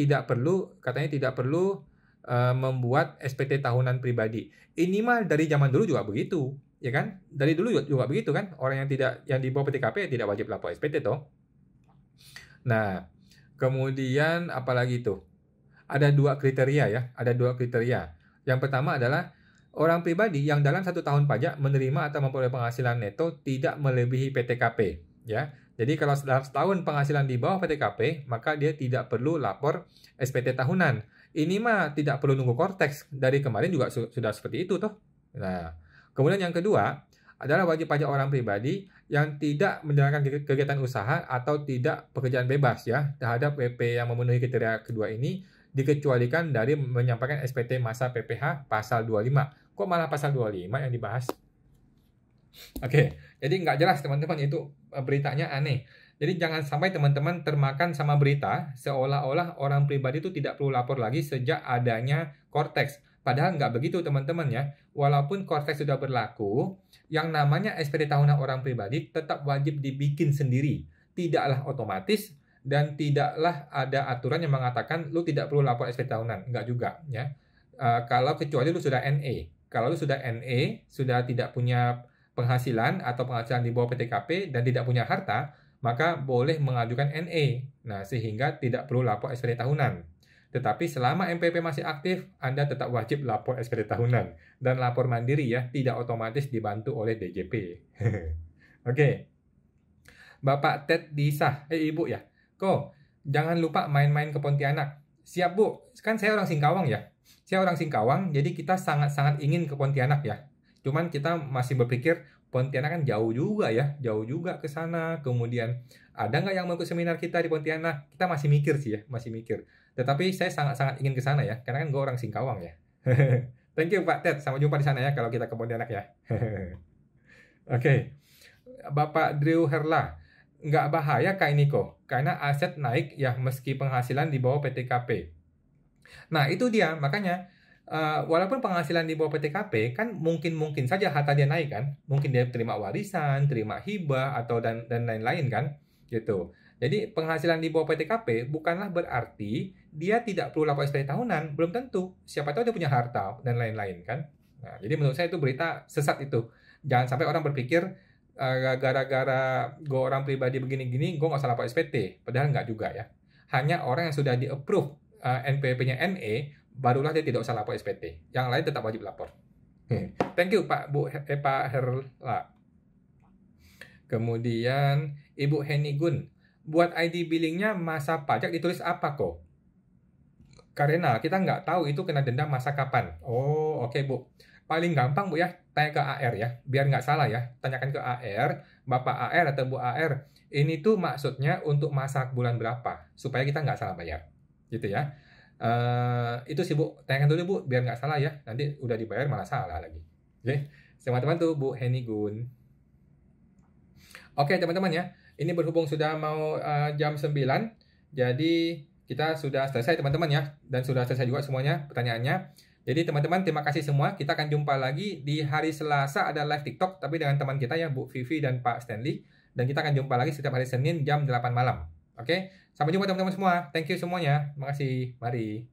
S1: katanya tidak perlu membuat SPT tahunan pribadi. Ini mah dari zaman dulu juga begitu, ya kan? Dari dulu juga begitu kan? Orang yang di bawah PTKP tidak wajib lapor SPT toh. Nah, kemudian apalagi itu? Ada 2 kriteria ya, ada 2 kriteria. Yang pertama adalah orang pribadi yang dalam 1 tahun pajak menerima atau memperoleh penghasilan neto tidak melebihi PTKP, ya. Jadi kalau dalam setahun penghasilan di bawah PTKP, maka dia tidak perlu lapor SPT tahunan. Ini mah tidak perlu nunggu Kortex. Dari kemarin juga sudah seperti itu toh. Nah, kemudian yang kedua adalah wajib pajak orang pribadi yang tidak menjalankan kegiatan usaha atau tidak pekerjaan bebas ya terhadap WP yang memenuhi kriteria kedua ini dikecualikan dari menyampaikan SPT masa PPH pasal 25. Kok malah pasal 25 yang dibahas? Oke, jadi nggak jelas teman-teman, itu beritanya aneh. Jadi jangan sampai teman-teman termakan sama berita seolah-olah orang pribadi itu tidak perlu lapor lagi sejak adanya Kortex. Padahal nggak begitu teman-teman ya. Walaupun Kortex sudah berlaku, yang namanya SPT tahunan orang pribadi tetap wajib dibikin sendiri. Tidaklah otomatis dan tidaklah ada aturan yang mengatakan lu tidak perlu lapor SPT tahunan. Nggak juga ya. Kalau kecuali lu sudah NE. Kalau lu sudah NE, sudah tidak punya penghasilan atau penghasilan di bawah PTKP dan tidak punya harta, maka boleh mengajukan NE. Nah, sehingga tidak perlu lapor SPT tahunan. Tetapi selama MPP masih aktif, Anda tetap wajib lapor SPT tahunan. Dan lapor mandiri ya, tidak otomatis dibantu oleh DJP. Oke. Bapak Ted Disah, Ibu ya. Kok, jangan lupa main-main ke Pontianak. Siap Bu, kan saya orang Singkawang ya. Saya orang Singkawang, jadi kita sangat-sangat ingin ke Pontianak ya. Cuman kita masih berpikir, Pontianak kan jauh juga ya, jauh juga ke sana. Kemudian ada nggak yang mau ke seminar kita di Pontianak? Kita masih mikir sih ya, masih mikir. Tetapi saya sangat-sangat ingin ke sana ya, karena kan gue orang Singkawang ya. Thank you Pak Ted, sampai jumpa di sana ya kalau kita ke Pontianak ya. Oke. Bapak Drew Herla, nggak bahaya Kak ini kok, karena aset naik ya meski penghasilan di bawah PTKP. Nah itu dia, makanya walaupun penghasilan di bawah PTKP kan mungkin saja harta dia naik kan, mungkin dia terima warisan, terima hibah atau dan lain-lain kan, gitu. Jadi penghasilan di bawah PTKP bukanlah berarti dia tidak perlu lapor SPT tahunan, belum tentu. Siapa tahu dia punya harta dan lain-lain kan. Nah, jadi menurut saya itu berita sesat itu. Jangan sampai orang berpikir gara-gara gue orang pribadi begini-gini, gue nggak usah lapor SPT. Padahal nggak juga ya. Hanya orang yang sudah di-approve NPWP-nya NE, barulah dia tidak usah lapor SPT. Yang lain tetap wajib lapor. Thank you Pak Herla. Kemudian Ibu Heni Gun, buat ID billingnya masa pajak ditulis apa kok? Karena kita nggak tahu itu kena denda masa kapan. Oh oke Bu. Paling gampang Bu ya, tanya ke AR ya, biar nggak salah ya. Tanyakan ke AR, Bapak AR atau Bu AR, ini tuh maksudnya untuk masa bulan berapa, supaya kita nggak salah bayar. Gitu ya. Itu sih Bu, tanyakan dulu Bu, biar nggak salah ya. Nanti udah dibayar malah salah lagi. Oke, teman-teman tuh Bu Heni Gun. Oke teman-teman ya, ini berhubung sudah mau jam 9, jadi kita sudah selesai teman-teman ya, dan sudah selesai juga semuanya pertanyaannya. Jadi teman-teman terima kasih semua, kita akan jumpa lagi di hari Selasa ada live TikTok, tapi dengan teman kita ya Bu Vivi dan Pak Stanley, dan kita akan jumpa lagi setiap hari Senin jam 8 malam. Oke, sampai jumpa teman-teman semua, thank you semuanya, terima kasih, mari.